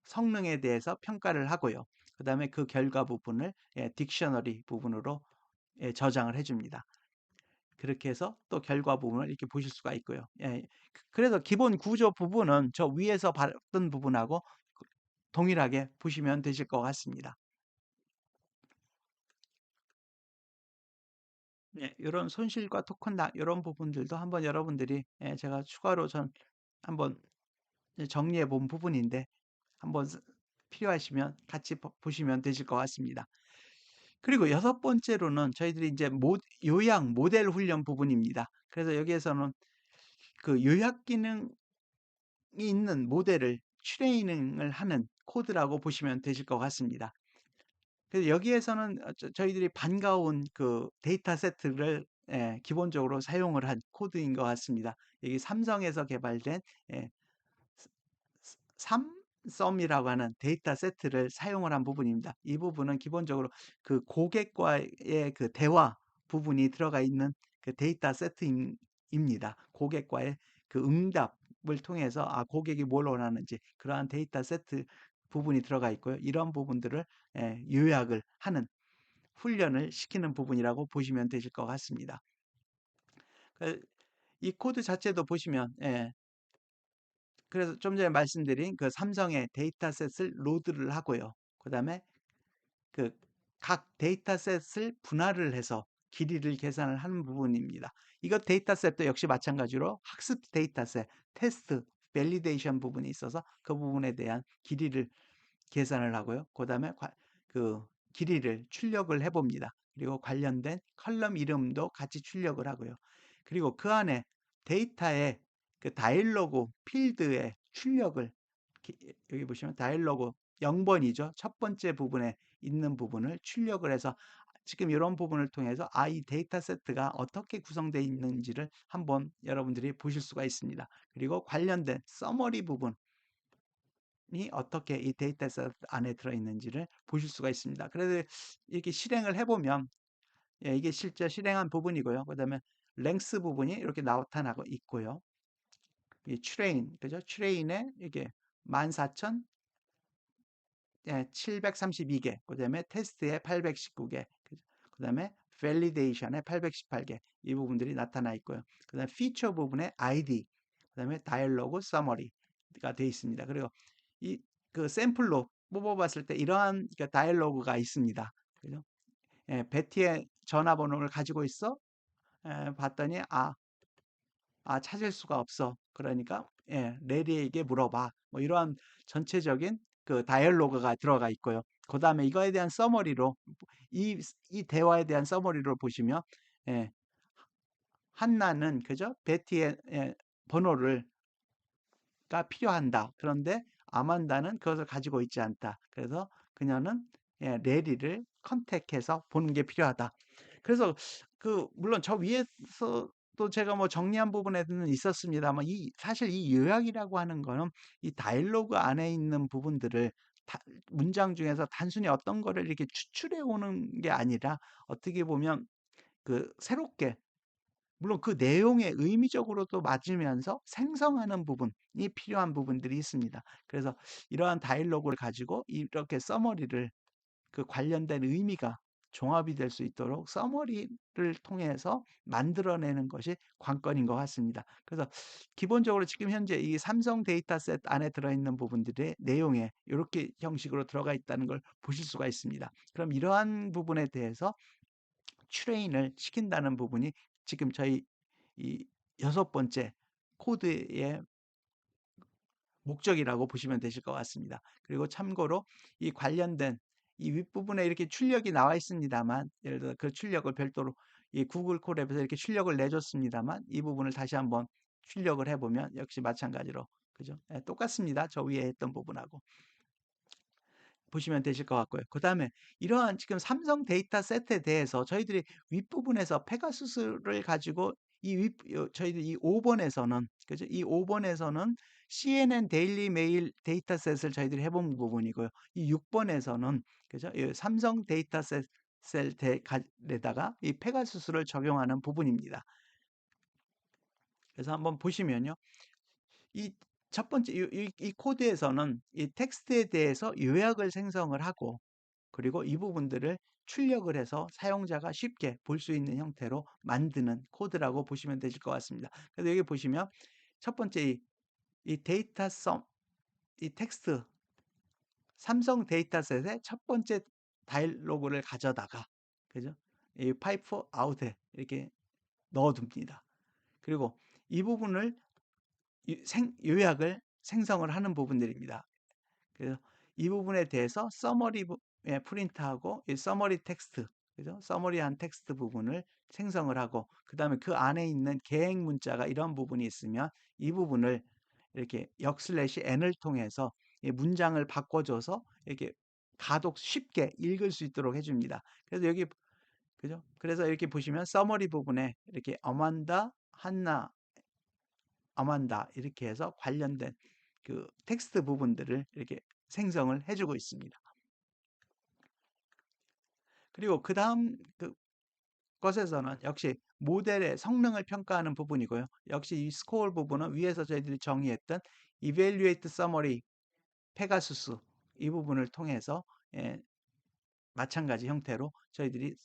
성능에 대해서 평가를 하고요. 그 다음에 그 결과 부분을 딕셔너리 부분으로 저장을 해줍니다. 그렇게 해서 또 결과 부분을 이렇게 보실 수가 있고요. 그래서 기본 구조 부분은 저 위에서 봤던 부분하고 동일하게 보시면 되실 것 같습니다. 이런 손실과 토큰당 이런 부분들도 한번 여러분들이 제가 추가로 한번 정리해 본 부분인데 한번 필요하시면 같이 보시면 되실 것 같습니다. 그리고 여섯 번째로는 저희들이 이제 요약 모델 훈련 부분입니다. 그래서 여기에서는 그 요약 기능이 있는 모델을 트레이닝을 하는 코드라고 보시면 되실 것 같습니다. 그래서 여기에서는 저희들이 반가운 그 데이터 세트를 기본적으로 사용을 한 코드인 것 같습니다. 여기 삼성에서 개발된 3 썸이라고 하는 데이터 세트를 사용을 한 부분입니다. 이 부분은 기본적으로 그 고객과의 그 대화 부분이 들어가 있는 그 데이터 세트입니다. 고객과의 그 응답을 통해서 고객이 뭘 원하는지 그러한 데이터 세트 부분이 들어가 있고요. 이런 부분들을 요약을 하는 훈련을 시키는 부분이라고 보시면 되실 것 같습니다. 이 코드 자체도 보시면 그래서 좀 전에 말씀드린 그 삼성의 데이터셋을 로드를 하고요. 그 다음에 그 각 데이터셋을 분할을 해서 길이를 계산을 하는 부분입니다. 이것 데이터셋도 역시 마찬가지로 학습 데이터셋, 테스트, 밸리데이션 부분이 있어서 그 부분에 대한 길이를 계산을 하고요. 그 다음에 그 길이를 출력을 해봅니다. 그리고 관련된 컬럼 이름도 같이 출력을 하고요. 그리고 그 안에 데이터의 그 다이얼로그 필드의 출력을 여기 보시면 다이얼로그 0번이죠. 첫 번째 부분에 있는 부분을 출력을 해서 지금 이런 부분을 통해서 이 데이터 세트가 어떻게 구성되어 있는지를 한번 여러분들이 보실 수가 있습니다. 그리고 관련된 서머리 부분 이 어떻게 이 데이터셋 안에 들어있는지를 보실 수가 있습니다. 그래서 이렇게 실행을 해보면 이게 실제 실행한 부분이고요. 그 다음에 랭스 부분이 이렇게 나타나고 있고요. 이 트레인, 그죠? 트레인에 이게 14,000 732개, 그 다음에 테스트에 819개, 그 다음에 밸리데이션에 818개, 이 부분들이 나타나 있고요. 그 다음에 피처 부분에 ID, 그 다음에 다이얼로그 서머리가 되어 있습니다. 그리고 이 그 샘플로 뽑아봤을 때 이러한 다이얼로그가 있습니다. 그죠? 베티의 전화번호를 가지고 있어? 봤더니 찾을 수가 없어. 그러니까 레리에게 물어봐. 뭐 이러한 전체적인 그 다이얼로그가 들어가 있고요. 그 다음에 이거에 대한 서머리로 이 대화에 대한 서머리로 보시면 예, 한나는 그죠? 베티의 번호를 가 필요한다. 그런데 아만다는 그것을 가지고 있지 않다. 그래서 그녀는 레리를 컨택해서 보는 게 필요하다. 그래서 물론 저 위에서도 제가 뭐 정리한 부분에는 있었습니다만 사실 이 요약이라고 하는 거는 이 다이얼로그 안에 있는 부분들을 문장 중에서 단순히 어떤 거를 이렇게 추출해 오는 게 아니라 어떻게 보면 새롭게 물론 그 내용에 의미적으로도 맞으면서 생성하는 부분이 필요한 부분들이 있습니다. 그래서 이러한 다이얼로그를 가지고 이렇게 서머리를 관련된 의미가 종합이 될 수 있도록 서머리를 통해서 만들어내는 것이 관건인 것 같습니다. 그래서 기본적으로 지금 현재 이 삼성 데이터셋 안에 들어있는 부분들의 내용에 이렇게 형식으로 들어가 있다는 걸 보실 수가 있습니다. 그럼 이러한 부분에 대해서 트레인을 시킨다는 부분이 지금 저희 이 여섯 번째 코드의 목적이라고 보시면 되실 것 같습니다. 그리고 참고로 이 관련된 이 윗부분에 이렇게 출력이 나와 있습니다만 예를 들어 그 출력을 별도로 이 구글 콜앱에서 이렇게 출력을 내줬습니다만 이 부분을 다시 한번 출력을 해보면 역시 마찬가지로 그죠? 똑같습니다. 저 위에 했던 부분하고. 보시면 되실 것 같고요. 그 다음에 이러한 지금 삼성 데이터 세트에 대해서 저희들이 윗부분에서 페가수스를 가지고 저희들이 이 5번에서는 그죠? 이 5번에서는 CNN 데일리 메일 데이터셋을 저희들이 해본 부분이고요. 이 6번에서는 그죠? 이 삼성 데이터셋에다가 이 페가수스를 적용하는 부분입니다. 그래서 한번 보시면요. 이 첫 번째 이 코드에서는 이 텍스트에 대해서 요약을 생성을 하고 그리고 이 부분들을 출력을 해서 사용자가 쉽게 볼 수 있는 형태로 만드는 코드라고 보시면 되실 것 같습니다. 그래서 여기 보시면 첫 번째 이 데이터 이 텍스트 삼성 데이터셋의 첫 번째 다이얼로그를 가져다가 그죠? 이 파이프 아웃에 이렇게 넣어둡니다. 그리고 이 부분을 요약을 생성을 하는 부분들입니다. 그래서 이 부분에 대해서 서머리 프린트하고 이 서머리 텍스트, 그죠? 서머리한 텍스트 부분을 생성을 하고 그 다음에 그 안에 있는 계획 문자가 이런 부분이 있으면 이 부분을 이렇게 역/n을 통해서 이 문장을 바꿔줘서 이렇게 가독 쉽게 읽을 수 있도록 해줍니다. 그래서 여기 그죠? 그래서 이렇게 보시면 서머리 부분에 이렇게 어만다, 한나, 어만다 이렇게 해서 관련된 그 텍스트 부분들을 이렇게 생성을 해주고 있습니다. 그리고 그 다음 것에서는 역시 모델의 성능을 평가하는 부분이고요. 역시 이 스코어 부분은 위에서 저희들이 정의했던 Evaluate Summary 페가수스 이 부분을 통해서 마찬가지 형태로 저희들이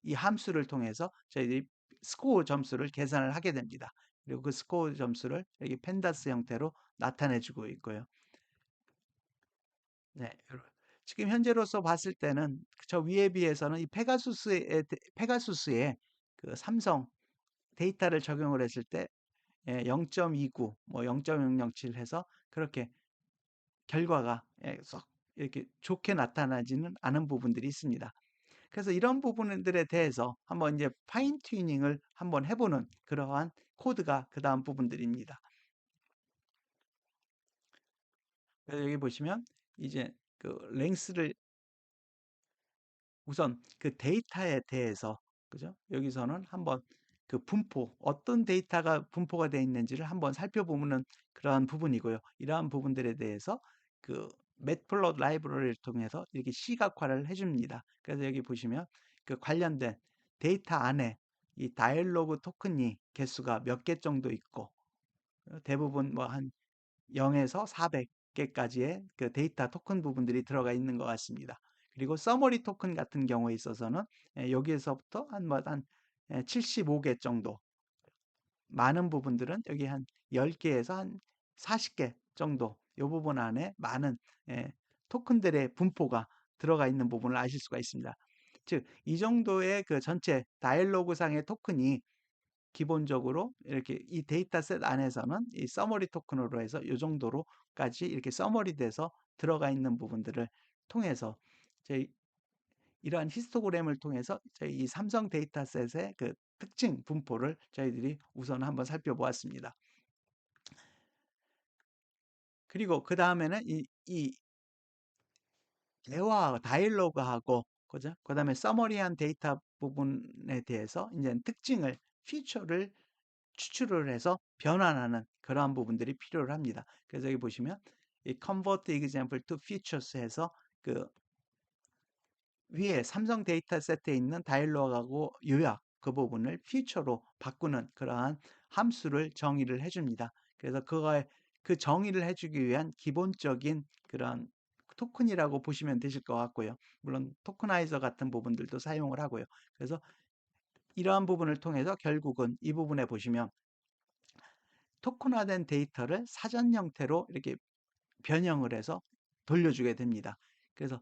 이 함수를 통해서 저희들이 스코어 점수를 계산을 하게 됩니다. 그리고 그 스코어 점수를 여기 펜다스 형태로 나타내주고 있고요. 네, 지금 현재로서 봤을 때는 저 위에 비해서는 이 페가수스에 그 삼성 데이터를 적용을 했을 때 0.29, 뭐 0.007 해서 그렇게 결과가 썩 이렇게 좋게 나타나지는 않은 부분들이 있습니다. 그래서 이런 부분들에 대해서 한번 이제 파인 튜닝을 한번 해보는 그러한 코드가 그 다음 부분들입니다. 그래서 여기 보시면 이제 그 랭스를 우선 그 데이터에 대해서 그죠? 여기서는 한번 그 분포 어떤 데이터가 분포가 되어 있는지를 한번 살펴보는 그러한 부분이고요. 이러한 부분들에 대해서 그 매트플롯 라이브러리를 통해서 이렇게 시각화를 해줍니다. 그래서 여기 보시면 그 관련된 데이터 안에 이 다이얼로그 토큰이 개수가 몇 개 정도 있고 대부분 뭐 한 0에서 400개까지의 그 데이터 토큰 부분들이 들어가 있는 것 같습니다. 그리고 서머리 토큰 같은 경우에 있어서는 여기에서부터 한 75개 정도, 많은 부분들은 여기 한 10개에서 한 40개 정도 이 부분 안에 많은 토큰들의 분포가 들어가 있는 부분을 아실 수가 있습니다. 즉, 이 정도의 그 전체 다이얼로그상의 토큰이 기본적으로 이렇게 이 데이터셋 안에서는 이 서머리 토큰으로 해서 이 정도로까지 이렇게 서머리 돼서 들어가 있는 부분들을 통해서 저희 이러한 히스토그램을 통해서 저희 이 삼성 데이터셋의 그 특징 분포를 저희들이 우선 한번 살펴보았습니다. 그리고 그 다음에는 이 대화 다이얼로그하고 그죠? 그 다음에 서머리한 데이터 부분에 대해서 이제 특징을 피처를 추출을 해서 변환하는 그러한 부분들이 필요를 합니다. 그래서 여기 보시면 이 convert example to features 해서 그 위에 삼성 데이터 세트에 있는 다이얼로그하고 요약 그 부분을 feature로 바꾸는 그러한 함수를 정의를 해줍니다. 그래서 그거에 그 정의를 해주기 위한 기본적인 그런 토큰이라고 보시면 되실 것 같고요. 물론 토크나이저 같은 부분들도 사용을 하고요. 그래서 이러한 부분을 통해서 결국은 이 부분에 보시면 토큰화된 데이터를 사전 형태로 이렇게 변형을 해서 돌려주게 됩니다. 그래서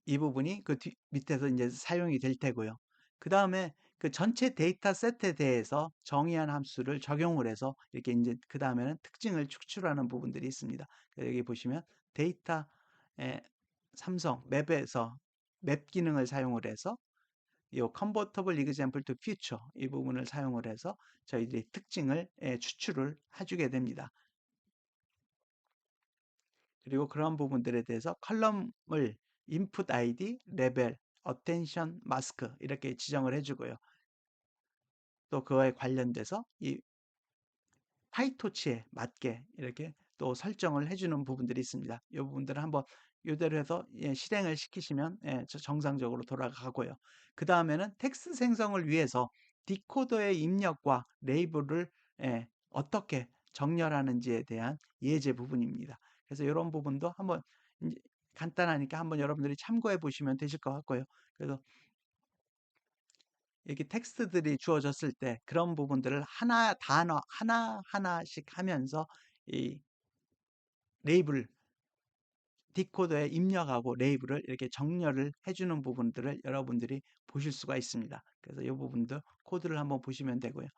이 부분이 그 밑에서 이제 사용이 될 테고요. 그 다음에 그 전체 데이터 세트에 대해서 정의한 함수를 적용을 해서 이렇게 이제 그 다음에는 특징을 축출하는 부분들이 있습니다. 여기 보시면 데이터 삼성 맵에서 맵 기능을 사용을 해서 이 convertible example to future 이 부분을 사용을 해서 저희들이 특징을 추출을 해주게 됩니다. 그리고 그런 부분들에 대해서 컬럼을 input id, 레벨, attention, mask 이렇게 지정을 해주고요. 또 그와에 관련돼서 이 파이토치에 맞게 이렇게 또 설정을 해주는 부분들이 있습니다. 이 부분들을 한번 이대로 해서 실행을 시키시면 정상적으로 돌아가고요. 그 다음에는 텍스트 생성을 위해서 디코더의 입력과 레이블을 어떻게 정렬하는지에 대한 예제 부분입니다. 그래서 이런 부분도 한번 이제 간단하니까 한번 여러분들이 참고해 보시면 되실 것 같고요. 그래서 이렇게 텍스트들이 주어졌을 때 그런 부분들을 하나 단어 하나하나씩 하면서 이 레이블 디코더에 입력하고 레이블을 이렇게 정렬을 해주는 부분들을 여러분들이 보실 수가 있습니다. 그래서 이 부분도 코드를 한번 보시면 되고요.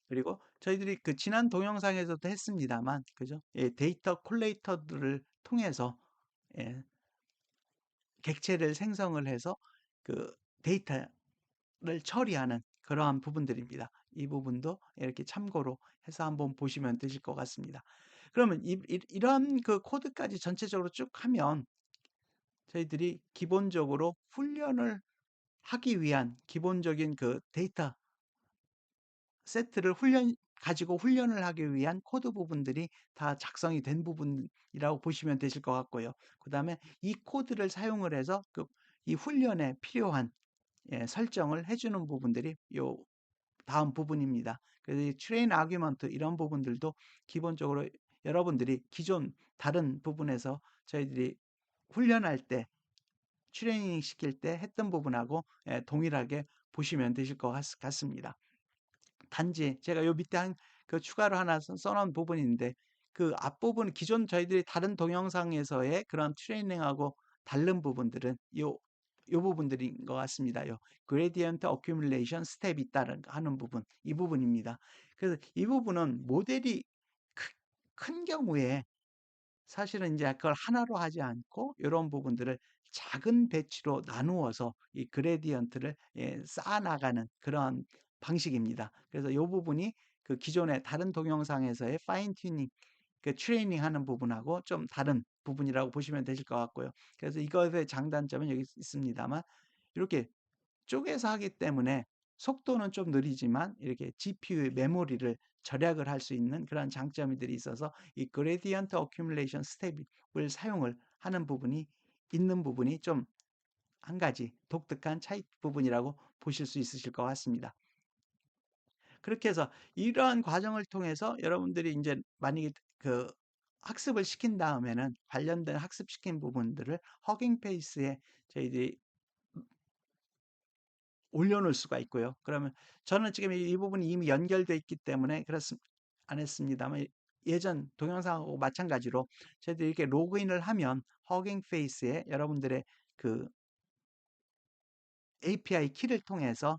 그리고 저희들이 그 지난 동영상에서도 했습니다만, 그죠? 예, 데이터 콜레이터들을 통해서 객체를 생성을 해서 그 데이터를 처리하는 그러한 부분들입니다. 이 부분도 이렇게 참고로 해서 한번 보시면 되실 것 같습니다. 그러면 이런 그 코드까지 전체적으로 쭉 하면 저희들이 기본적으로 훈련을 하기 위한 기본적인 그 데이터 세트를 가지고 훈련을 하기 위한 코드 부분들이 다 작성이 된 부분이라고 보시면 되실 것 같고요. 그 다음에 이 코드를 사용을 해서 이 훈련에 필요한 설정을 해주는 부분들이 요 다음 부분입니다. 그래서 이 트레인 아규먼트 이런 부분들도 기본적으로 여러분들이 기존 다른 부분에서 저희들이 훈련할 때 트레이닝 시킬 때 했던 부분하고 동일하게 보시면 되실 것 같습니다. 단지 제가 요 밑에 그 추가로 하나 써놓은 부분인데 그 앞부분 기존 저희들이 다른 동영상에서의 그런 트레이닝하고 다른 부분들은 요 부분들인 것 같습니다. 요 그레디언트 어큐뮬레이션 스텝이 있다는 하는 부분 이 부분입니다. 그래서 이 부분은 모델이 큰 경우에 사실은 이제 그걸 하나로 하지 않고 이런 부분들을 작은 배치로 나누어서 이 그레디언트를 쌓아 나가는 그런 방식입니다. 그래서 이 부분이 그 기존의 다른 동영상에서의 파인 튜닝, 그 트레이닝 하는 부분하고 좀 다른 부분이라고 보시면 되실 것 같고요. 그래서 이것의 장단점은 여기 있습니다만 이렇게 쪼개서 하기 때문에 속도는 좀 느리지만 이렇게 GPU의 메모리를 절약을 할 수 있는 그런 장점들이 있어서 이 그레디언트 어큐뮬레이션 스텝을 사용을 하는 부분이 있는 부분이 좀 한 가지 독특한 차이 부분이라고 보실 수 있으실 것 같습니다. 그렇게 해서 이러한 과정을 통해서 여러분들이 이제 만약에 그 학습을 시킨 다음에는 관련된 학습시킨 부분들을 허깅 페이스에 저희들이 올려놓을 수가 있고요. 그러면 저는 지금 이 부분이 이미 연결되어 있기 때문에 안 했습니다만 예전 동영상하고 마찬가지로 저희들이 이렇게 로그인을 하면 허깅 페이스에 여러분들의 그 API 키를 통해서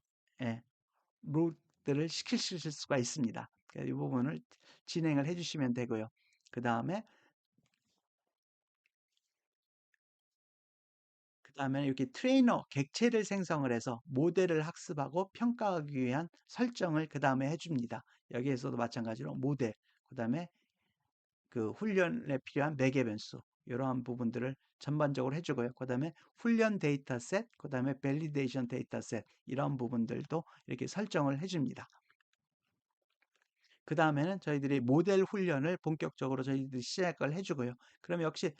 로드를 시키실 수가 있습니다. 이 부분을 진행을 해주시면 되고요. 그 다음에 이렇게 트레이너 객체를 생성을 해서 모델을 학습하고 평가하기 위한 설정을 그 다음에 해줍니다. 여기에서도 마찬가지로 모델, 그 다음에 그 훈련에 필요한 매개 변수 이러한 부분들을 전반적으로 해주고요. 그 다음에 훈련 데이터셋, 그 다음에 밸리데이션 데이터셋 이런 부분들도 이렇게 설정을 해줍니다. 그 다음에는 저희들이 모델 훈련을 본격적으로 저희들이 시작을 해주고요. 그럼 역시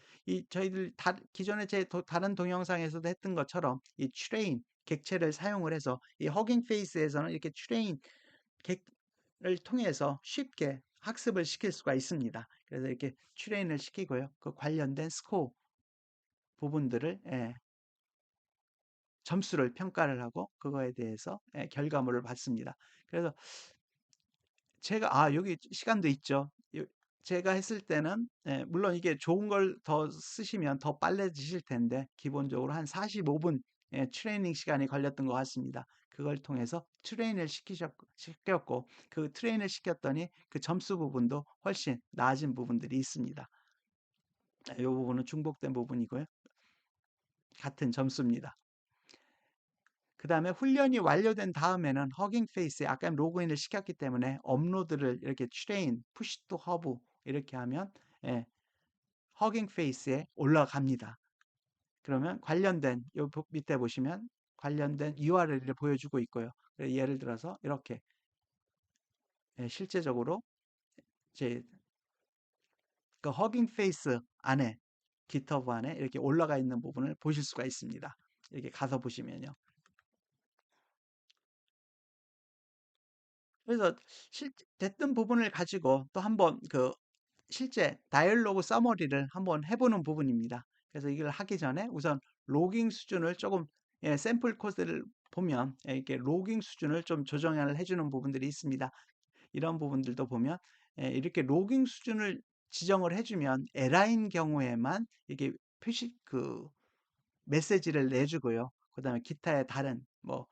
저희들 기존에 다른 동영상에서도 했던 것처럼 이 트레인 객체를 사용을 해서 이 허깅 페이스에서는 이렇게 트레인 객을 통해서 쉽게 학습을 시킬 수가 있습니다. 그래서 이렇게 트레인을 시키고요. 그 관련된 스코어 부분들을 점수를 평가를 하고 그거에 대해서 결과물을 받습니다. 그래서 여기 시간도 있죠. 제가 했을 때는 물론 이게 좋은 걸 더 쓰시면 더 빨라지실 텐데 기본적으로 한 45분 트레이닝 시간이 걸렸던 것 같습니다. 그걸 통해서 트레인을 시켰고 그 트레인을 시켰더니 그 점수 부분도 훨씬 나아진 부분들이 있습니다. 이 부분은 중복된 부분이고요. 같은 점수입니다. 그 다음에 훈련이 완료된 다음에는 허깅 페이스에 아까 로그인을 시켰기 때문에 업로드를 이렇게 트레인, 푸시 투 허브 이렇게 하면 허깅 페이스에 올라갑니다. 그러면 관련된 밑에 보시면 관련된 URL을 보여주고 있고요. 예를 들어서 이렇게 실제적으로 제 그 허깅 페이스 안에 GitHub 안에 이렇게 올라가 있는 부분을 보실 수가 있습니다. 이렇게 가서 보시면요. 그래서 됐던 부분을 가지고 또 한번 실제 다이얼로그 서머리를 한번 해보는 부분입니다. 그래서 이걸 하기 전에 우선 로깅 수준을 조금 샘플 코드를 보면 이렇게 로깅 수준을 좀 조정을 해주는 부분들이 있습니다. 이런 부분들도 보면 이렇게 로깅 수준을 지정을 해주면 에러인 경우에만 이게 메시지를 내주고요. 그 다음에 기타의 다른 뭐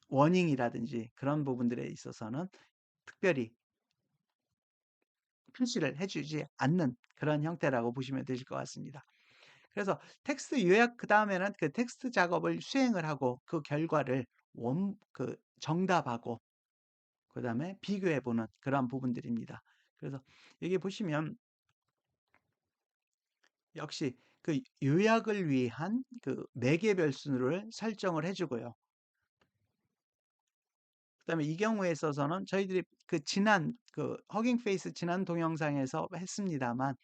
워닝이라든지 그런 부분들에 있어서는 특별히 표시를 해주지 않는 그런 형태라고 보시면 되실 것 같습니다. 그래서 텍스트 요약 그 다음에는 그 텍스트 작업을 수행을 하고 그 결과를 정답하고 그 다음에 비교해 보는 그런 부분들입니다. 그래서 여기 보시면 역시 그 요약을 위한 그 매개별수를 설정을 해주고요. 그다음에 이 경우에 있어서는 저희들이 그 지난 그 허깅 페이스 지난 동영상에서 했습니다만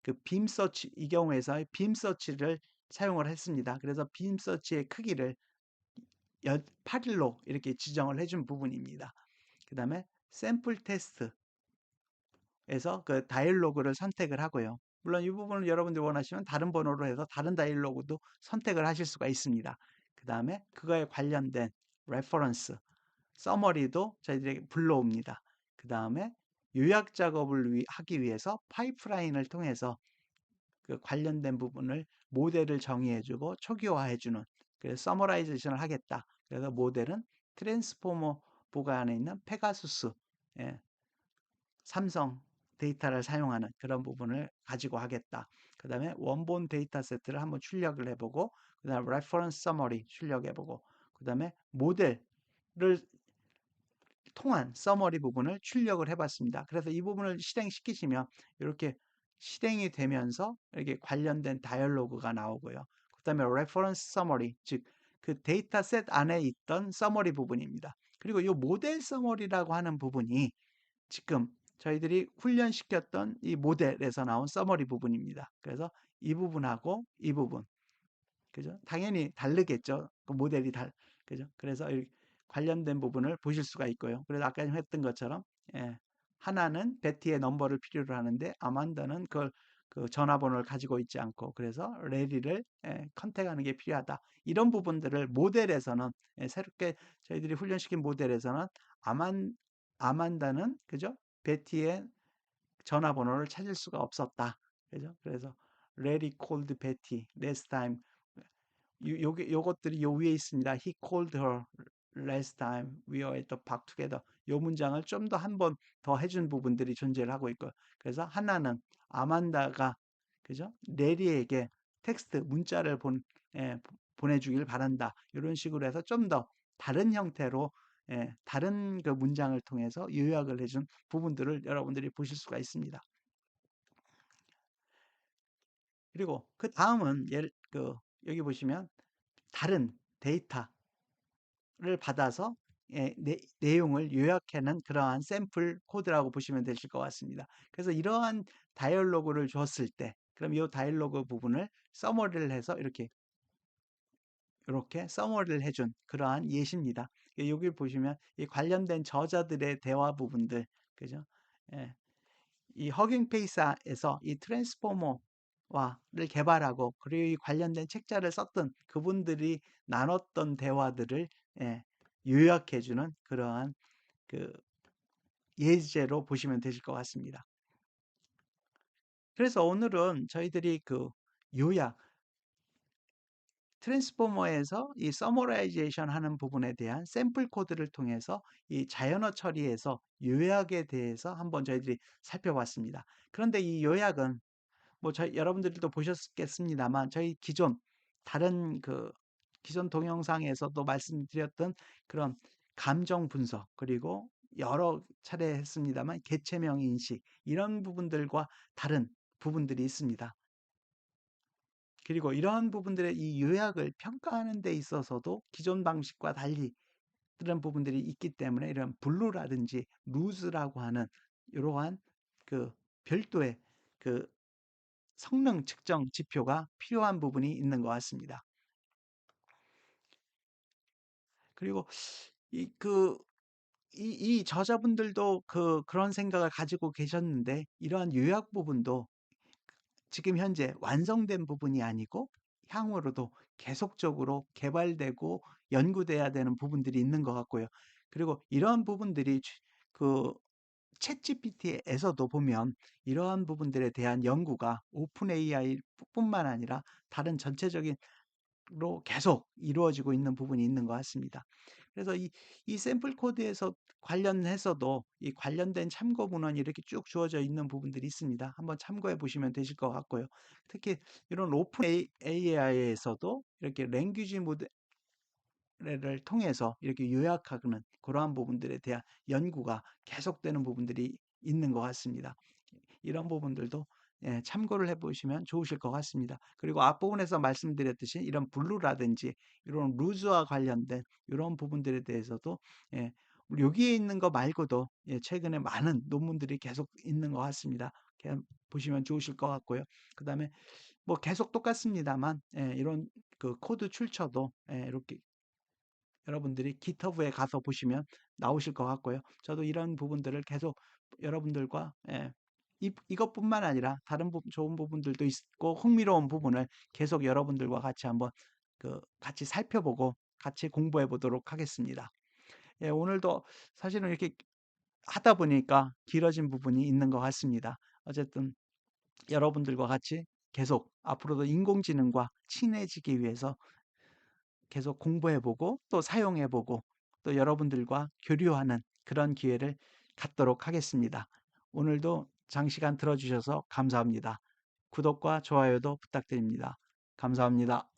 그 빔 서치 이 경우에서 빔 서치를 사용을 했습니다. 그래서 빔 서치의 크기를 8일로 이렇게 지정을 해준 부분입니다. 그 다음에 샘플 테스트에서 그 다이얼로그를 선택을 하고요. 물론 이 부분을 여러분들이 원하시면 다른 번호로 해서 다른 다이얼로그도 선택을 하실 수가 있습니다. 그 다음에 그거에 관련된 레퍼런스, 서머리도 저희들이 불러옵니다. 그 다음에 요약 작업을 하기 위해서 파이프라인을 통해서 그 관련된 부분을 모델을 정의해주고 초기화해주는 그래서 서머라이제이션을 하겠다. 그래서 모델은 트랜스포머 보가 안에 있는 페가수스 삼성 데이터를 사용하는 그런 부분을 가지고 하겠다. 그 다음에 원본 데이터 세트를 한번 출력을 해보고 그 다음에 레퍼런스 서머리 출력해보고 그 다음에 모델을 통한 서머리 부분을 출력을 해봤습니다. 그래서 이 부분을 실행시키시면 이렇게 실행이 되면서 이렇게 관련된 다이얼로그가 나오고요. 그 다음에 레퍼런스 서머리, 즉 그 데이터셋 안에 있던 서머리 부분입니다. 그리고 이 모델 서머리라고 하는 부분이 지금 저희들이 훈련시켰던 이 모델에서 나온 서머리 부분입니다. 그래서 이 부분하고 이 부분, 그죠? 당연히 다르겠죠. 그 모델이 그죠? 그래서 관련된 부분을 보실 수가 있고요. 그래서 아까 했던 것처럼, 예, 하나는 베티의 넘버를 필요로 하는데 아만다는 그걸 그 전화번호를 가지고 있지 않고 그래서 레리를 컨택하는 게 필요하다. 이런 부분들을 모델에서는 새롭게 저희들이 훈련시킨 모델에서는 아만다는 그죠? 베티의 전화번호를 찾을 수가 없었다. 그죠? 그래서 레리 콜드 베티 last time 요것들이 요 위에 있습니다. He called her last time we were at the park together. 요 문장을 좀 더 한 번 더 해준 부분들이 존재를 하고 있고 그래서 하나는 아만다가 그죠? 레리에게 텍스트 문자를 보내주길 바란다. 이런 식으로 해서 좀 더 다른 형태로 다른 그 문장을 통해서 요약을 해준 부분들을 여러분들이 보실 수가 있습니다. 그리고 그 다음은 여기 보시면 다른 데이터를 받아서 내용을 요약하는 그러한 샘플 코드라고 보시면 되실 것 같습니다. 그래서 이러한 다이얼로그를 줬을 때 그럼 이 다이얼로그 부분을 서머리를 해서 이렇게 서머리를 해준 그러한 예시입니다. 여기 보시면 이 관련된 저자들의 대화 부분들 그죠? 예, 이 허깅 페이스에서 이 트랜스포머와를 개발하고 그리고 이 관련된 책자를 썼던 그분들이 나눴던 대화들을 요약해주는 그러한 그 예제로 보시면 되실 것 같습니다. 그래서 오늘은 저희들이 그 요약 트랜스포머에서 이 서머라이제이션 하는 부분에 대한 샘플 코드를 통해서 이 자연어 처리에서 요약에 대해서 한번 저희들이 살펴봤습니다. 그런데 이 요약은 뭐 여러분들도 보셨겠습니다만 저희 다른 기존 동영상에서도 말씀드렸던 그런 감정 분석 그리고 여러 차례 했습니다만 개체명 인식 이런 부분들과 다른 부분들이 있습니다. 그리고 이러한 부분들의 이 요약을 평가하는 데 있어서도 기존 방식과 달리 그런 부분들이 있기 때문에 이런 블루라든지 루즈라고 하는 이러한 그 별도의 그 성능 측정 지표가 필요한 부분이 있는 것 같습니다. 그리고 이 저자분들도 그런 생각을 가지고 계셨는데 이러한 요약 부분도 지금 현재 완성된 부분이 아니고 향후로도 계속적으로 개발되고 연구돼야 되는 부분들이 있는 것 같고요. 그리고 이러한 부분들이 그 챗GPT에서도 보면 이러한 부분들에 대한 연구가 오픈 AI뿐만 아니라 다른 전체적인 로 계속 이루어지고 있는 부분이 있는 것 같습니다. 그래서 이 샘플 코드에서 관련해서도 이 관련된 참고 문헌이 이렇게 쭉 주어져 있는 부분들이 있습니다. 한번 참고해 보시면 되실 것 같고요. 특히 이런 오픈 AI에서도 이렇게 랭귀지 모델을 통해서 이렇게 요약하는 그러한 부분들에 대한 연구가 계속되는 부분들이 있는 것 같습니다. 이런 부분들도 참고를 해보시면 좋으실 것 같습니다. 그리고 앞부분에서 말씀드렸듯이 이런 블루라든지 이런 루즈와 관련된 이런 부분들에 대해서도 여기에 있는 거 말고도 최근에 많은 논문들이 계속 있는 것 같습니다. 그냥 보시면 좋으실 것 같고요. 그다음에 뭐 계속 똑같습니다만 이런 그 코드 출처도 이렇게 여러분들이 GitHub에 가서 보시면 나오실 것 같고요. 저도 이런 부분들을 계속 여러분들과 이것뿐만 아니라 다른 좋은 부분들도 있고 흥미로운 부분을 계속 여러분들과 같이 한번 같이 살펴보고 같이 공부해 보도록 하겠습니다. 오늘도 사실은 이렇게 하다 보니까 길어진 부분이 있는 것 같습니다. 어쨌든 여러분들과 같이 계속 앞으로도 인공지능과 친해지기 위해서 계속 공부해보고 또 사용해보고 또 여러분들과 교류하는 그런 기회를 갖도록 하겠습니다. 오늘도 장시간 들어주셔서 감사합니다. 구독과 좋아요도 부탁드립니다. 감사합니다.